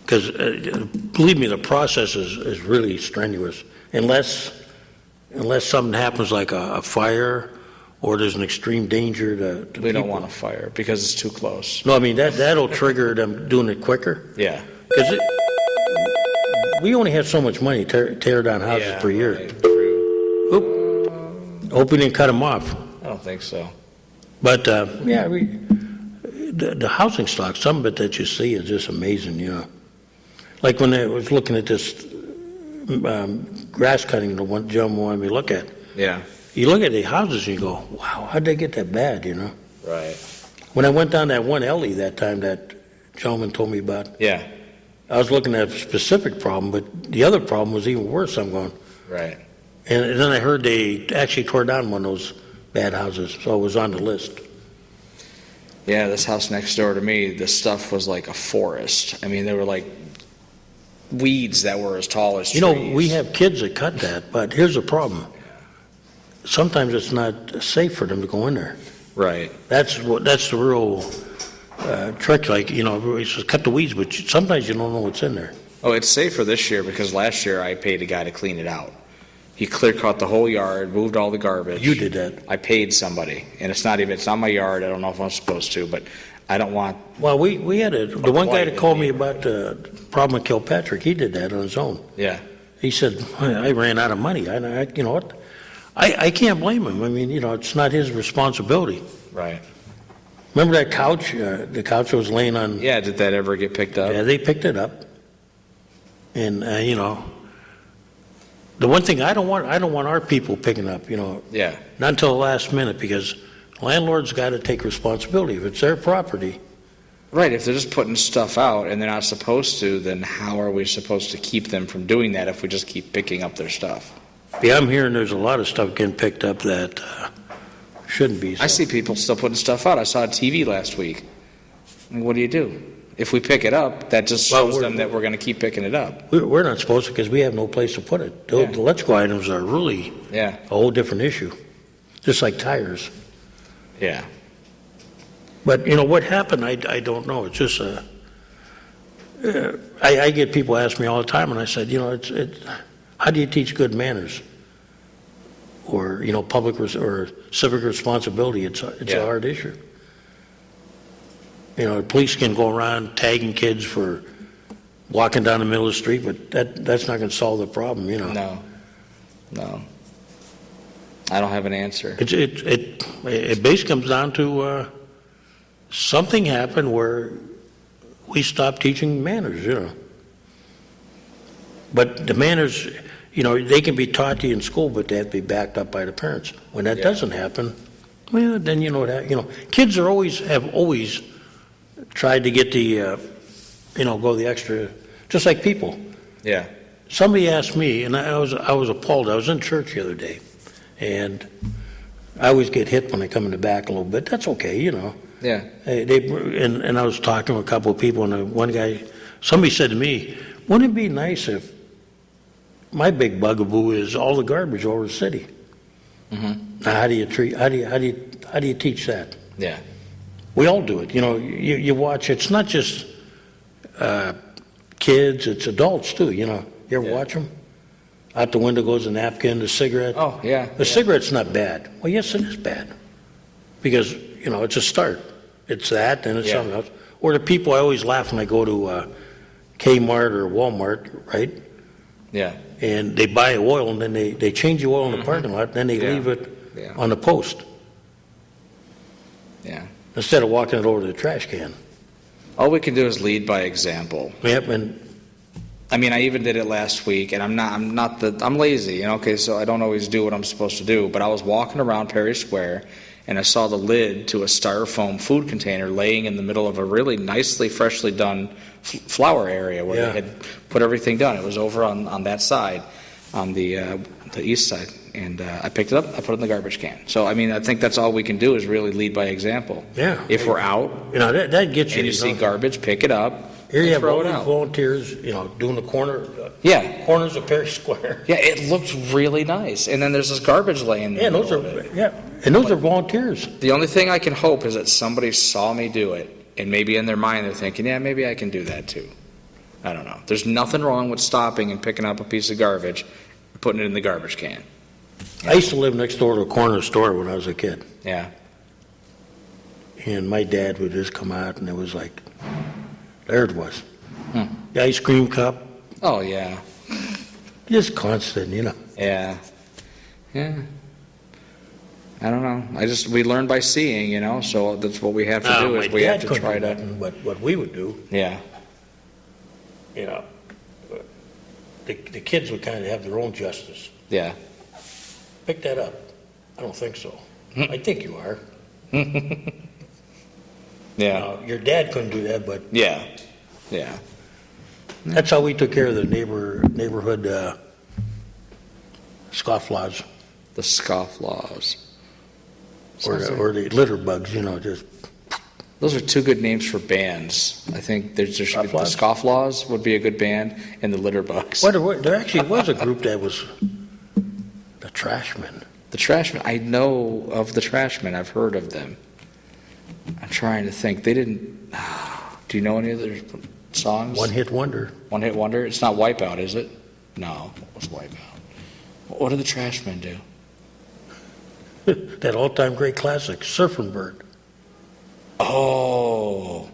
Because believe me, the process is really strenuous. Unless something happens like a fire or there's an extreme danger to We don't people. want a fire because it's too close. No, I mean that'll trigger them doing it quicker. Yeah. Because we only have so much money to tear down houses Yeah, per year. right, true. Oop. Hope we didn't cut them off. I don't think so. But the housing stock, some of it that you see is just amazing. Like when I was looking at this grass cutting, the one gentleman wanted me to look at. Yeah. You look at the houses and you go, wow, how'd they get that bad? Right. When I went down that one alley that time that gentleman told me about, Yeah. I was looking at a specific problem, but the other problem was even worse. I'm going, Right. and then I heard they actually tore down one of those bad houses, so it was on the list. Yeah, this house next door to me, the stuff was like a forest. I mean, there were like weeds that were as tall as trees. We have kids that cut that, but here's the problem. Sometimes it's not safe for them to go in there. Right. That's the real trick. Like, everybody says cut the weeds, but sometimes you don't know what's in there. Oh, it's safer this year because last year I paid a guy to clean it out. He clear cut the whole yard, moved all the garbage. You did that. I paid somebody, and it's not my yard. I don't know if I'm supposed to, but I don't want. Well, we had the one guy that called me White. about the problem with Kilpatrick. He did that on his own. Yeah. He said, I ran out of money. You know what? I can't blame him. I mean, it's not his responsibility. Right. Remember that couch? The couch that was laying on. Yeah. Did that ever get picked up? Yeah, they picked it up. And the one thing I don't want our people picking up. Yeah. Not until the last minute, because landlords got to take responsibility. If it's their property. Right. If they're just putting stuff out and they're not supposed to, then how are we supposed to keep them from doing that if we just keep picking up their stuff? Yeah, I'm hearing there's a lot of stuff getting picked up that shouldn't be. So. I see people still putting stuff out. I saw a TV last week. I mean, what do? If we pick it up, that just shows them that we're going to keep picking it up. We're not supposed to, because we have no place to put it. The electrical items are really a whole different issue, just like tires. Yeah. But, what happened, I don't know. It's just I get people ask me all the time, and I said, how do you teach good manners? or, public or civic responsibility, it's a Yeah. hard issue. The police can go around tagging kids for walking down the middle of the street, but that's not going to solve the problem, No. I don't have an answer. It basically comes down to something happened where we stopped teaching manners, But the manners, they can be taught to you in school, but they have to be backed up by the parents. When that doesn't happen, well, then kids have always tried to get the, go the extra, just like people. Yeah. Somebody asked me, and I was appalled. I was in church the other day, and I always get hit when I come in the back a little bit. That's okay, Yeah. And I was talking to a couple of people, and one guy, somebody said to me, wouldn't it be nice if my big bugaboo is all the garbage over the city? Mm-hmm. Now, how do you teach that? Yeah. We all do it. You watch. It's not just kids; it's adults too. You ever watch them? Out the window goes a napkin, the cigarette. Oh, yeah. The cigarette's not bad. Well, yes, it is bad because it's a start. It's that, and it's something else. Or the people, I always laugh when I go to Kmart or Walmart, right? Yeah. And they buy oil, and then they change the oil in the parking lot, then they leave it on the post. Yeah. Instead of walking it over to the trash can. All we can do is lead by example. Yep, and I mean, I even did it last week, and I'm lazy, okay, so I don't always do what I'm supposed to do, but I was walking around Perry Square, and I saw the lid to a styrofoam food container laying in the middle of a really nicely, freshly done flower area where they had put everything done. It was over on that side, on the east side. And I picked it up, I put it in the garbage can. So, I mean, I think that's all we can do is really lead by example. Yeah. If we're out that gets you. and you see garbage, pick it up. Here you have throw all it these out. volunteers, doing the corners of Perry Square. Yeah, it looks really nice. And then there's this garbage laying there. And those are volunteers. The only thing I can hope is that somebody saw me do it, and maybe in their mind they're thinking, yeah, maybe I can do that too. I don't know. There's nothing wrong with stopping and picking up a piece of garbage and putting it in the garbage can. I used to live next door to a corner store when I was a kid. Yeah. And my dad would just come out, and it was like, there it was. Hmm. The ice cream cup, Oh, yeah. just constant, Yeah. Yeah. I don't know. We learn by seeing, so that's what we have to do is we have to try to. But what we would do, Yeah. the kids would kind of have their own justice. Yeah. Pick that up. I don't think so. I think you are. Yeah. Now, your dad couldn't do that, but Yeah. Yeah. that's how we took care of the neighborhood scofflaws The scofflaws. or the litter bugs, just. Those are two good names for bands. I think there should be the Scofflaws would be a good band, and the Litter Bugs. There actually was a group that was the Trashmen. The Trashmen. I know of the Trashmen. I've heard of them. I'm trying to think. They didn't. Do you know any of their songs? One Hit Wonder. One Hit Wonder. It's not Wipeout, is it? No, it was Wipeout. What do the Trashmen do? That all-time great classic, Surfing Bird. Oh,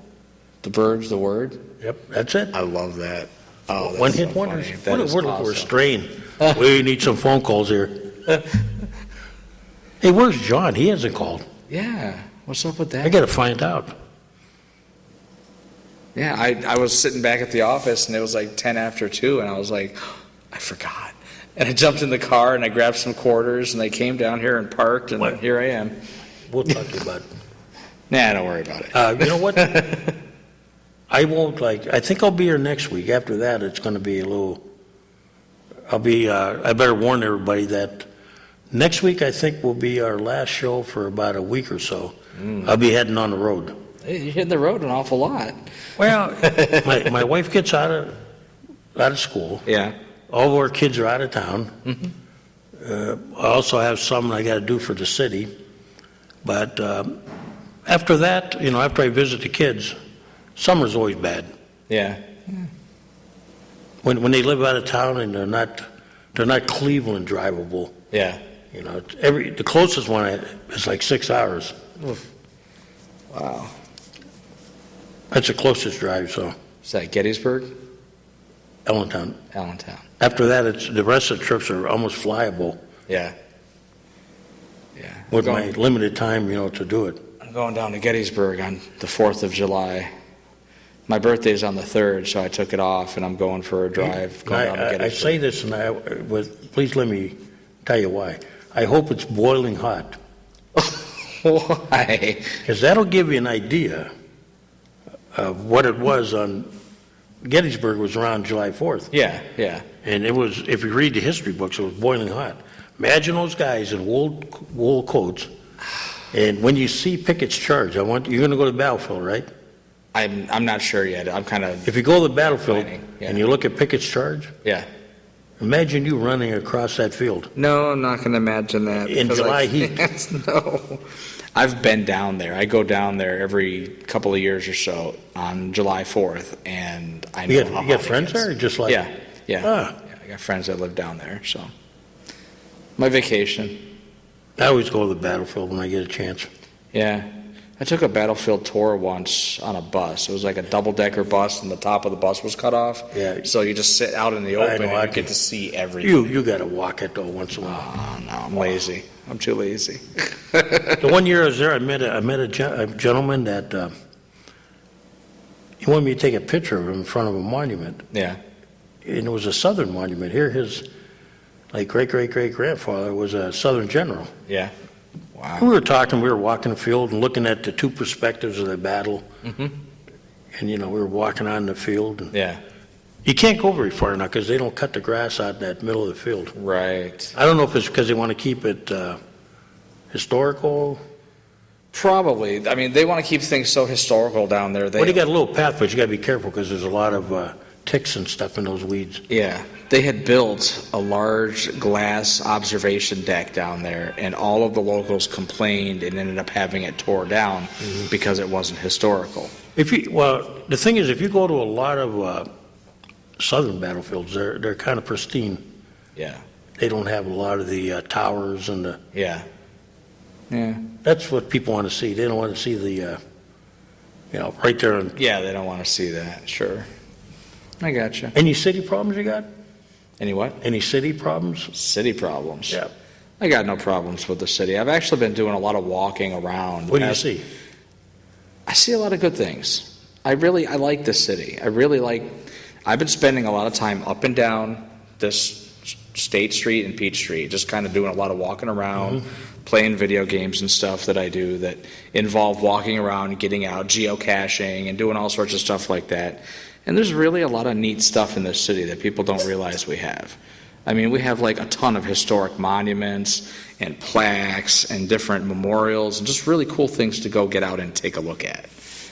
the Birds, the Word. Yep, that's it. I love that. Oh, that's One so Hit Wonders. funny. That is We're awesome. straying. We need some phone calls here. Hey, where's John? He hasn't called. Yeah. What's up with I that? got to find out. Yeah, I was sitting back at the office, and it was like 10 after 2, and I was like, I forgot. And I jumped in the car, and I grabbed some quarters, and I came down here and parked, and here I am. We'll talk to you about it. Nah, don't worry about it. You know what? I won't I think I'll be here next week. After that, it's going to be a little, I better warn everybody that next week I think will be our last show for about a week or so. I'll be heading on the road. Hey, you're hitting the road an awful lot. Well, my wife gets out of school. Yeah. All of our kids are out of town. Mm-hmm. I also have some I got to do for the city. But after that, after I visit the kids, summer's always bad. Yeah. When they live out of town and they're not Cleveland drivable. Yeah. You know, the closest one is like 6 hours. Wow. That's the closest drive, so. Is that Gettysburg? Allentown. Allentown. After that, the rest of the trips are almost flyable Yeah. Yeah. with my limited time, to do it. I'm going down to Gettysburg on the 4th of July. My birthday's on the 3rd, so I took it off, and I'm going for a drive going down to Gettysburg. I say this, and please let me tell you why. I hope it's boiling hot. Why? Because that'll give you an idea of what it was on Gettysburg was around July 4th. Yeah, yeah. And it was, if you read the history books, it was boiling hot. Imagine those guys in wool coats. And when you see Pickett's charge, you're going to go to the battlefield, right? I'm not sure yet. I'm kind of... If you go to the battlefield yeah. and you look at Pickett's charge, Yeah. imagine you running across that field. No, I'm not going to imagine that. In July heat. No. I've been down there. I go down there every couple of years or so on July 4th, and I know You how got hot it friends gets. there? Or just like, Yeah. Ah. Yeah, I got friends that live down there, so. My vacation. I always go to the battlefield when I get a chance. Yeah. I took a battlefield tour once on a bus. It was like a double-decker bus, and the top of the bus was cut off. Yeah. So you just sit out in the open, know, and I you get to see everything. You got to walk it, though, once in a while. Oh, no, I'm lazy. I'm too lazy. The one year I was there, I met a gentleman that he wanted me to take a picture of him in front of a monument. Yeah. And it was a Southern monument. Here, his great-great-great-grandfather was a Southern general. Yeah. Wow. We were talking, we were walking the field and looking at the two perspectives of the battle. Mm-hmm. And, we were walking on the field. And Yeah. you can't go very far now because they don't cut the grass out in that middle of the field. Right. I don't know if it's because they want to keep it historical. Probably. I mean, they want to keep things so historical down there. Well, you got a little path, but you got to be careful because there's a lot of ticks and stuff in those weeds. Yeah. They had built a large glass observation deck down there, and all of the locals complained and ended up having it tore down because it wasn't historical. The thing is, if you go to a lot of southern battlefields, they're kind of pristine. Yeah. They don't have a lot of the towers and the. Yeah. Yeah. That's what people want to see. They don't want to see the, right there. Yeah, they don't want to see that. Sure. I gotcha. Any city problems you got? Any what? Any city problems? City problems. Yeah. I got no problems with the city. I've actually been doing a lot of walking around. What do you see? I see a lot of good things. I like the city. I've been spending a lot of time up and down this State Street and Peach Street, just kind of doing a lot of walking around, playing video games and stuff that I do that involve walking around and getting out, geocaching and doing all sorts of stuff like that. And there's really a lot of neat stuff in this city that people don't realize we have. I mean, we have like a ton of historic monuments and plaques and different memorials and just really cool things to go get out and take a look at.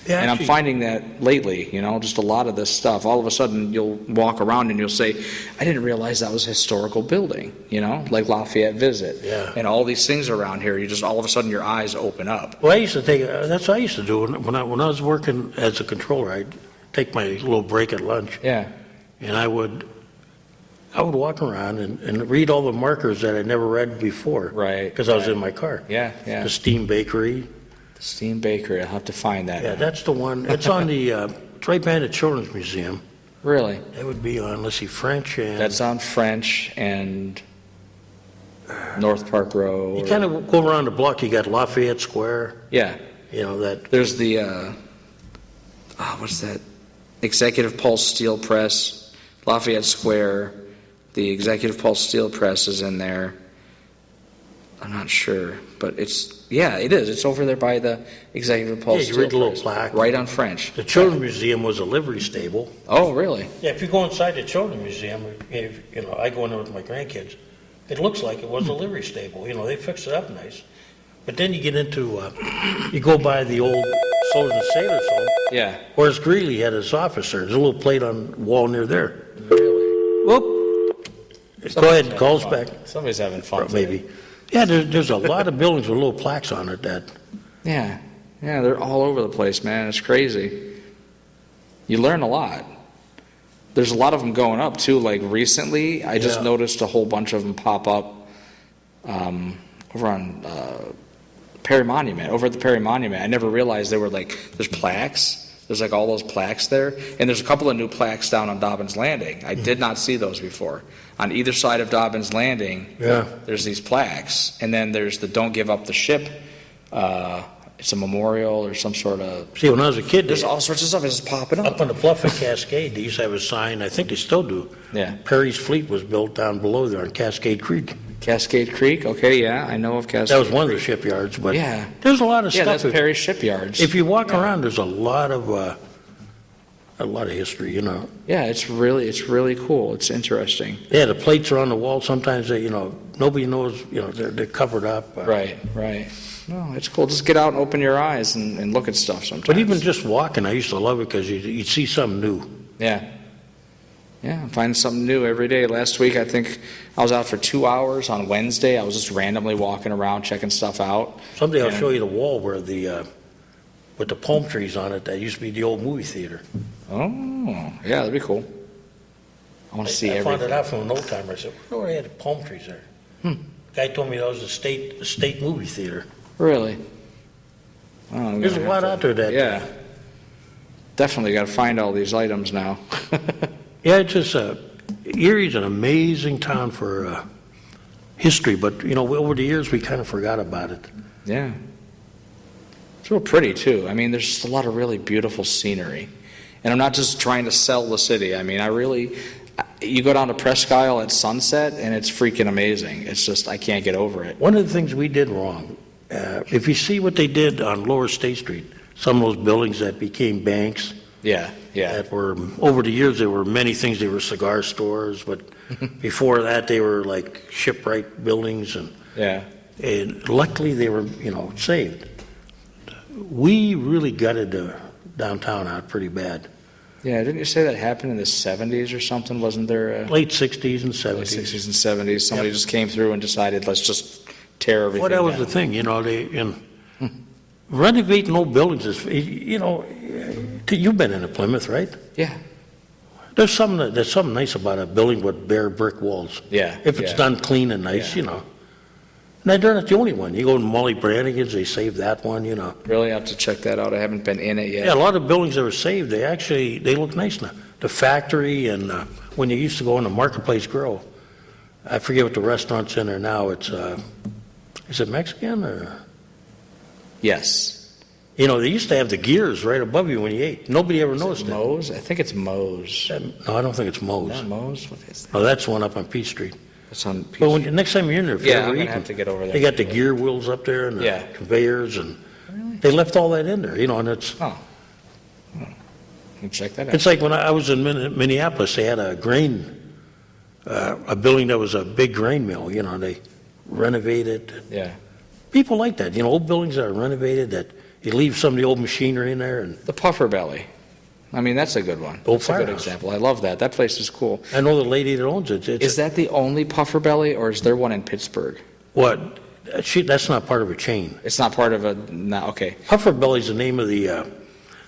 Yeah, and I'm finding that lately, just a lot of this stuff. All of a sudden, you'll walk around and you'll say, I didn't realize that was a historical building, like Lafayette Visit. Yeah. And all these things around here, you just all of a sudden your eyes open up. Well, that's what I used to do when I was working as a controller. I'd take my little break at lunch. Yeah. And I would walk around and read all the markers that I never read before. Right. Because I was in my car. Yeah, yeah. The Steam Bakery. The Steam Bakery. I'll have to find that. Yeah, that's the one. It's on the, it's right behind the Children's Museum. Really? That would be on, let's see, French and... That's on French and North Park Road. You kind of go around the block, you got Lafayette Square. Yeah. That... There's the, what's that? Executive Pulse Steel Press, Lafayette Square. The Executive Pulse Steel Press is in there. I'm not sure, but it is. It's over there by the Executive Pulse Steel Press. Yeah, you read the little Press, plaque. right on French. The Children's Museum was a livery stable. Oh, really? Yeah, if you go inside the Children's Museum, I go in there with my grandkids, it looks like it was a livery stable. They fixed it up nice. But then you get into, you go by the old Soldiers and Sailors home. Yeah. Horace Greeley had his office there. There's a little plate on the wall near there. Really? Whoop. Go ahead, call us back. Somebody's having fun. Maybe. Yeah, there's a lot of buildings with little plaques on it that. Yeah, they're all over the place, man. It's crazy. You learn a lot. There's a lot of them going up too. Like recently, I just noticed a whole bunch of them pop up over on Perry Monument, over at the Perry Monument. I never realized there were there's plaques. There's all those plaques there. And there's a couple of new plaques down on Dobbins Landing. I did not see those before. On either side of Dobbins Landing, there's these plaques. And then there's the Don't Give Up the Ship. It's a memorial or some sort of... See, when I was a kid, there's all sorts of stuff that's just popping up. Up on the bluff at Cascade, they used to have a sign, I think they still do. Yeah. Perry's Fleet was built down below there on Cascade Creek. Cascade Creek? Okay, yeah, I know of Cascade. That was one of the shipyards, but yeah, there's a lot of stuff. Yeah, that's Perry's shipyards. If you walk around, there's a lot of history, Yeah, it's really cool. It's interesting. Yeah, the plates are on the wall. Sometimes they, nobody knows, they're covered up. Right. No, it's cool. Just get out and open your eyes and look at stuff sometimes. But even just walking, I used to love it because you'd see something new. Yeah, I'm finding something new every day. Last week, I think I was out for 2 hours on Wednesday. I was just randomly walking around, checking stuff out. Someday I'll show you the wall where with the palm trees on it, that used to be the old movie theater. Oh, yeah, that'd be cool. I want to see everything. I found it out from an old timer. I said, where they had the palm trees there? The guy told me that was a state movie theater. Really? Oh, there's a lot out there that... Yeah. Definitely got to find all these items now. Yeah, it's just... Erie's an amazing town for history, but, over the years we kind of forgot about it. Yeah. It's real pretty, too. I mean, there's just a lot of really beautiful scenery. And I'm not just trying to sell the city. I mean, you go down to Presque Isle at sunset, and it's freaking amazing. It's just, I can't get over it. One of the things we did wrong, if you see what they did on Lower State Street, some of those buildings that became banks. Yeah. That were, over the years, there were many things. They were cigar stores, but before that, they were like shipwright buildings. And luckily, they were, saved. We really gutted the downtown out pretty bad. Yeah, didn't you say that happened in the 70s or something? Wasn't there late 60s and 70s? Late 60s and 70s. Somebody just came through and decided, let's just tear everything down. Well, that was the thing, renovating old buildings is, you've been in Plymouth, right? Yeah. There's something nice about a building with bare brick walls. Yeah. If it's done clean and nice, And they're not the only one. You go to Molly Brannigan's, they saved that one, Really have to check that out. I haven't been in it yet. Yeah, a lot of buildings that were saved, they look nice now. The factory and when you used to go in the Marketplace Grill, I forget what the restaurant's in there now. It's, is it Mexican or? Yes. They used to have the gears right above you when you ate. Nobody ever noticed it. Moe's? I think it's Moe's. No, I don't think it's Moe's. Not Moe's? What is that? No, that's the one up on Peach Street. It's on Peach But next time you're in there, if you're I'm ever going to eating, have to get over there. they got the gear wheels up there and the conveyors, and they left all that in there, and it's... Oh. Can check that out. It's like when I was in Minneapolis, they had a building that was a big grain mill, they renovated. Yeah. People like that, old buildings that are renovated, that you leave some of the old machinery in there. And the Puffer Belly. I mean, that's a good one. That's a good example. I love that. That place is cool. I know the lady that owns it. Is that the only Puffer Belly, or is there one in Pittsburgh? What? That's not part of a chain. It's not part of a... No, okay. Puffer Belly's the name of the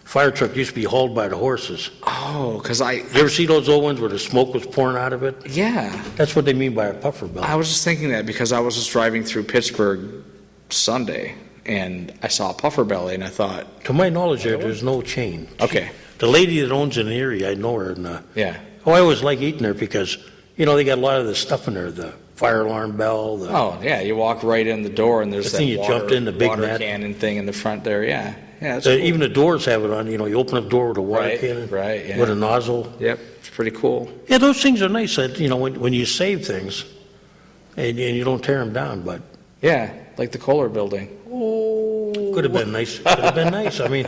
fire truck used to be hauled by the horses. Oh, because You ever see those old ones where the smoke was pouring out of it? Yeah. That's what they mean by a Puffer Belly. I was just thinking that because I was just driving through Pittsburgh Sunday, and I saw a Puffer Belly, and I thought... To my knowledge, there's no chain. Okay. The lady that owns it in the area, I know her. And, yeah. Oh, I always like eating there because, they got a lot of the stuff in there, the fire alarm bell. Oh, yeah, you walk right in the door, and there's the thing that you water, jumped in, the big water net. cannon thing in the front there, yeah. Yeah, cool. Even the doors have it on, you open up the door with a water cannon. Right, yeah. With a nozzle. Yep, it's pretty cool. Yeah, those things are nice, that, when you save things and you don't tear them down, but... Yeah, like the Kohler building. Oh, could have been nice. Could have been nice. I mean,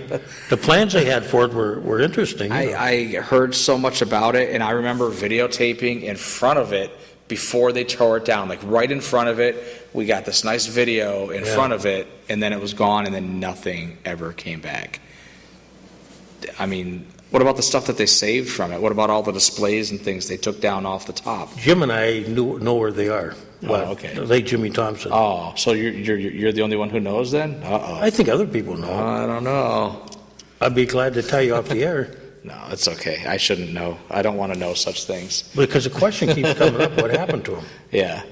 the plans they had for it were interesting. I heard so much about it, and I remember videotaping in front of it before they tore it down, like right in front of it. We got this nice video in front of it, and then it was gone, and then nothing ever came back. I mean, what about the stuff that they saved from it? What about all the displays and things they took down off the top? Jim and I know where they are. Oh, okay. The late Jimmy Thompson. Oh, so you're the only one who knows then? Uh-oh. I think other people know. I don't know. I'd be glad to tell you off the air. No, it's okay. I shouldn't know. I don't want to know such things. Because the question keeps coming up, what happened to him? Yeah.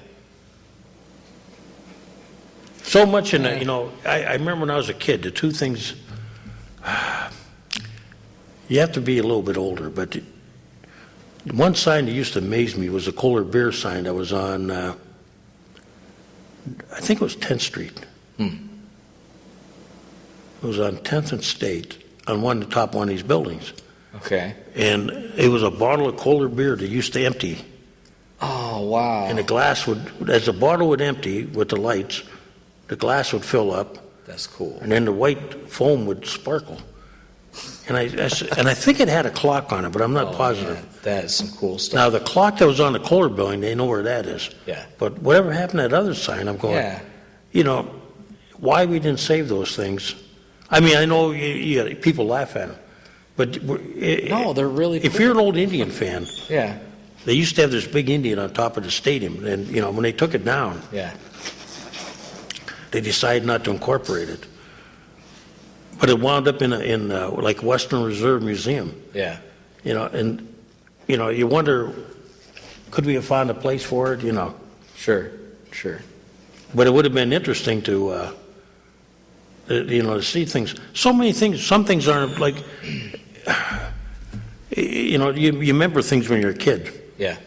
So much in the, I remember when I was a kid, the two things, you have to be a little bit older, but one sign that used to amaze me was a Kohler beer sign that was on, I think it was 10th Street. It was on 10th and State, on the top one of these buildings. Okay. And it was a bottle of Kohler beer that used to empty. Oh, wow. And the glass would, as the bottle would empty with the lights, the glass would fill up, That's cool. and then the white foam would sparkle. And I think it had a clock on it, but I'm not positive. Man, that is some cool stuff. Now, the clock that was on the Kohler building, they know where that is. Yeah. But whatever happened to that other sign, I'm going, Yeah. Why we didn't save those things. I mean, I know people laugh at them, but No, they're really if cool. you're an old Indian fan, Yeah, they used to have this big Indian on top of the stadium, and, when they took it down, yeah. they decided not to incorporate it. But it wound up in like Western Reserve Museum, Yeah. and, you wonder, could we have found a place for it, Sure. But it would have been interesting to, to see things. So many things, some things aren't like, you remember things when you're a kid. Yeah.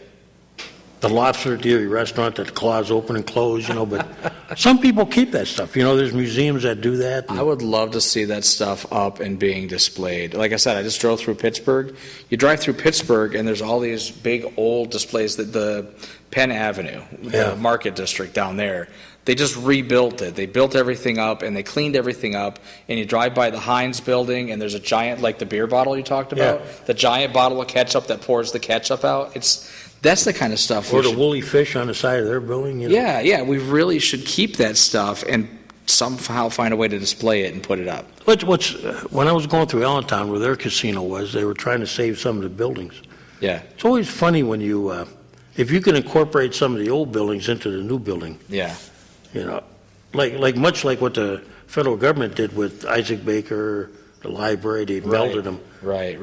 The lobster at the Erie restaurant that the claws open and close, but some people keep that stuff. There's museums that do that. I would love to see that stuff up and being displayed. Like I said, I just drove through Pittsburgh. You drive through Pittsburgh, and there's all these big old displays that the Penn Avenue, the Market District down there, they just rebuilt it. They built everything up, and they cleaned everything up, and you drive by the Heinz building, and there's a giant, like the beer bottle you talked about, the giant bottle of ketchup that pours the ketchup out. That's the kind of stuff. Or the woolly fish on the side of their building. Yeah, we really should keep that stuff and somehow find a way to display it and put it up. When I was going through Allentown, where their casino was, they were trying to save some of the buildings. Yeah. It's always funny when if you can incorporate some of the old buildings into the new building. Yeah. Much like what the federal government did with Isaac Baker, the library, they melded them. Right.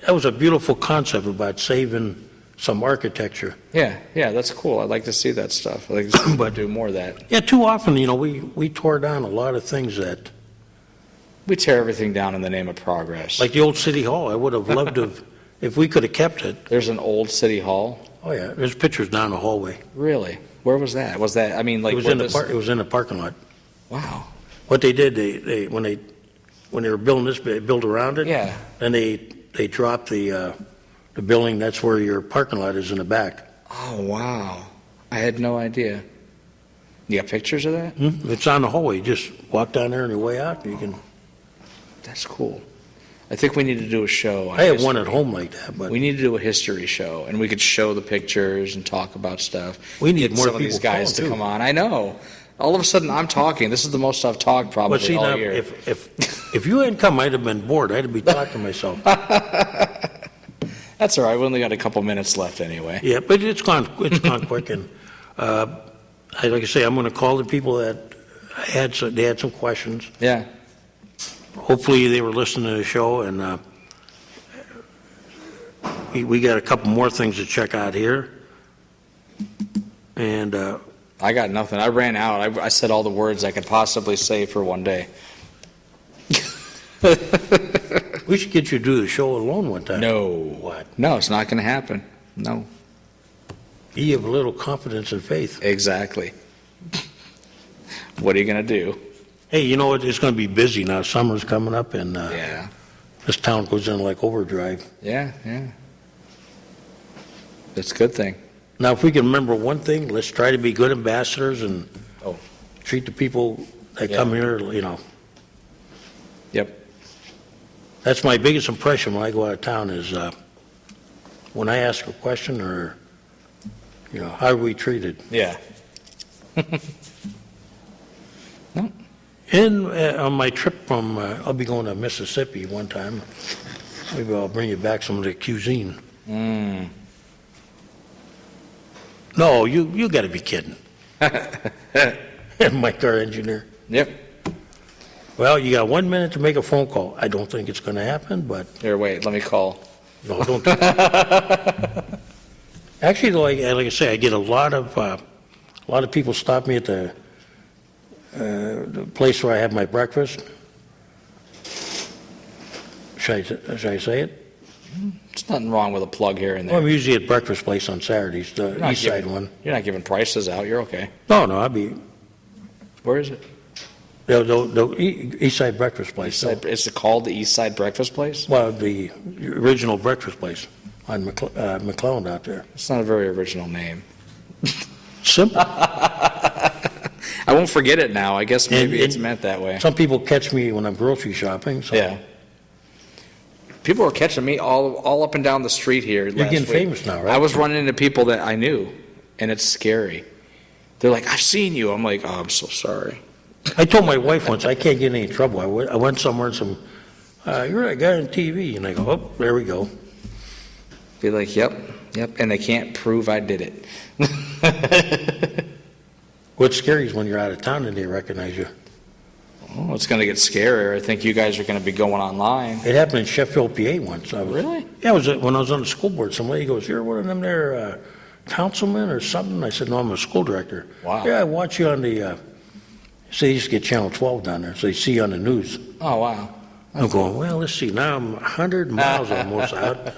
That was a beautiful concept about saving some architecture. Yeah, that's cool. I'd like to see that stuff. I'd like to see do more of that. Yeah, too often, we tore down a lot of things that, We tear everything down in the name of progress. like the old city hall. I would have loved to, if we could have kept it. There's an old city hall? Oh yeah, there's pictures down the hallway. Really? Where was that? Was that, It was in the parking lot. Wow. What they did, they when they were building this, they built around it. Yeah. Then they dropped the building. That's where your parking lot is in the back. Oh, wow. I had no idea. You got pictures of that? It's on the hallway. You just walk down there on your way out. You can. That's cool. I think we need to do a show on I have history. one at home like that, but We need to do a history show, and we could show the pictures and talk about stuff. We need Get more some of these people guys to calling, too. come on. I know. All of a sudden, I'm talking. This is the most I've talked probably but see all now, year. if you hadn't come, I'd have been bored. I'd be talking to myself. That's all right. We only got a couple minutes left anyway. Yeah, but it's gone quick, and like I say, I'm going to call the people that they had some questions. Yeah. Hopefully, they were listening to the show, and we got a couple more things to check out here. And I got nothing. I ran out. I said all the words I could possibly say for one day. we should get you to do the show alone one time. No. What? No, it's not going to happen. No. You have a little confidence and faith. Exactly. What are you going to do? Hey, you know what? It's going to be busy now. Summer's coming up, and Yeah. this town goes in like overdrive. Yeah. That's a good thing. Now, if we can remember one thing, let's try to be good ambassadors and Oh. treat the people that Yeah. come here, Yep. That's my biggest impression when I go out of town is when I ask a question or, how are we treated? Yeah. And on my trip I'll be going to Mississippi one time. Maybe I'll bring you back some of the cuisine. No, you got to be kidding. Mike, our engineer. Yep. Well, you got 1 minute to make a phone call. I don't think it's going to happen, but Here, wait. Let me call. no, don't do that. Actually, like I say, I get a lot of people stop me at the the place where I have my breakfast. Should I say it? There's nothing wrong with a plug here and Well, there. I'm usually at Breakfast Place on Saturdays, the not east side giving- one. You're not giving prices out. You're okay. No, I'd be, Where is it? the east side breakfast place. Is it called the East Side Breakfast Place? Well, the original breakfast place on McClellan out there. It's not a very original name. Simple. I won't forget it now. I guess maybe And- it's meant that way. Some people catch me when I'm grocery shopping, so. Yeah. People are catching me all up and down the street here. You're getting famous now, right? I was running into people that I knew, and it's scary. They're like, "I've seen you." I'm like, "Oh, I'm so sorry." I told my wife once, I can't get in any trouble. I went somewhere and some, you're that guy on TV. And I go, oh, there we go. Be like, yep, and they can't prove I did it. What's scary is when you're out of town and they recognize you. Oh, it's going to get scarier. I think you guys are going to be going online. It happened in Sheffield, PA once. Really? Yeah, when I was on the school board. Some lady goes, you're one of them there councilmen or something? I said, no, I'm a school director. Wow. Yeah, I watch you on the, they used to get Channel 12 down there, so they see you on the news. Oh, wow. I'm going, well, let's see, now I'm 100 miles almost out.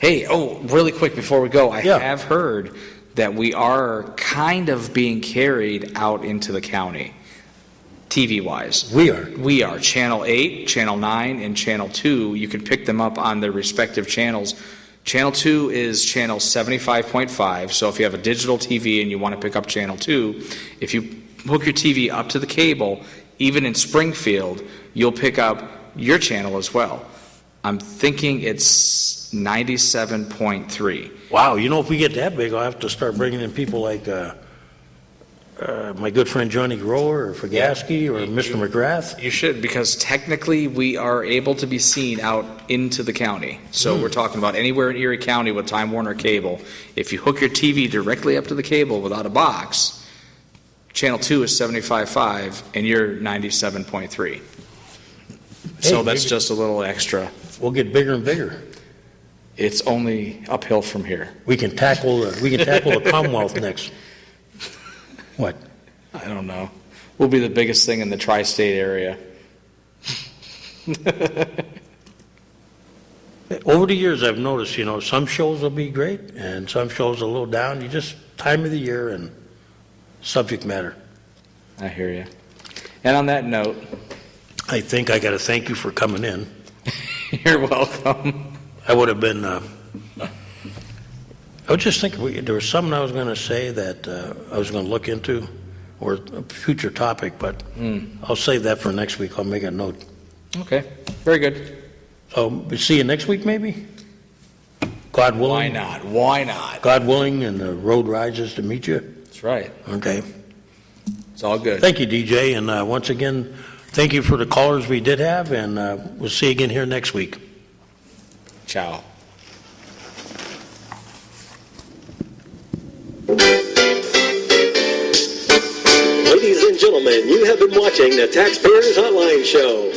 Hey, really quick before we go, I Yeah. have heard that we are kind of being carried out into the county, TV-wise. We are. We are. Channel 8, Channel 9, and Channel 2, you can pick them up on their respective channels. Channel 2 is channel 75.5, so if you have a digital TV and you want to pick up Channel 2, if you hook your TV up to the cable, even in Springfield, you'll pick up your channel as well. I'm thinking it's 97.3. Wow, if we get that big, I'll have to start bringing in people like my good friend Johnny Grower or Fagaski or Mr. McGrath. You should, because technically we are able to be seen out into the county. So we're talking about anywhere in Erie County with Time Warner Cable. If you hook your TV directly up to the cable without a box, Channel 2 is 75.5 and you're 97.3. So that's maybe- just a little extra. We'll get bigger and bigger. It's only uphill from here. We can tackle the Commonwealth next. What? I don't know. We'll be the biggest thing in the tri-state area. Over the years, I've noticed, some shows will be great and some shows a little down. You just time of the year and subject matter. I hear you. And on that note, I think I got to thank you for coming in. you're welcome. I would have been. I was just thinking there was something I was going to say that I was going to look into, or a future topic, but I'll save that for next week. I'll make a note. Okay, very good. So we see you next week, maybe. God willing. Why not? God willing, and the road rises to meet you. That's right. Okay. It's all good. Thank you, DJ, and once again, thank you for the callers we did have, and we'll see you again here next week. Ciao. Ladies and gentlemen, you have been watching the Taxpayers Hotline Show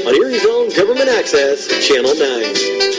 on Erie's own Government Access, Channel 9.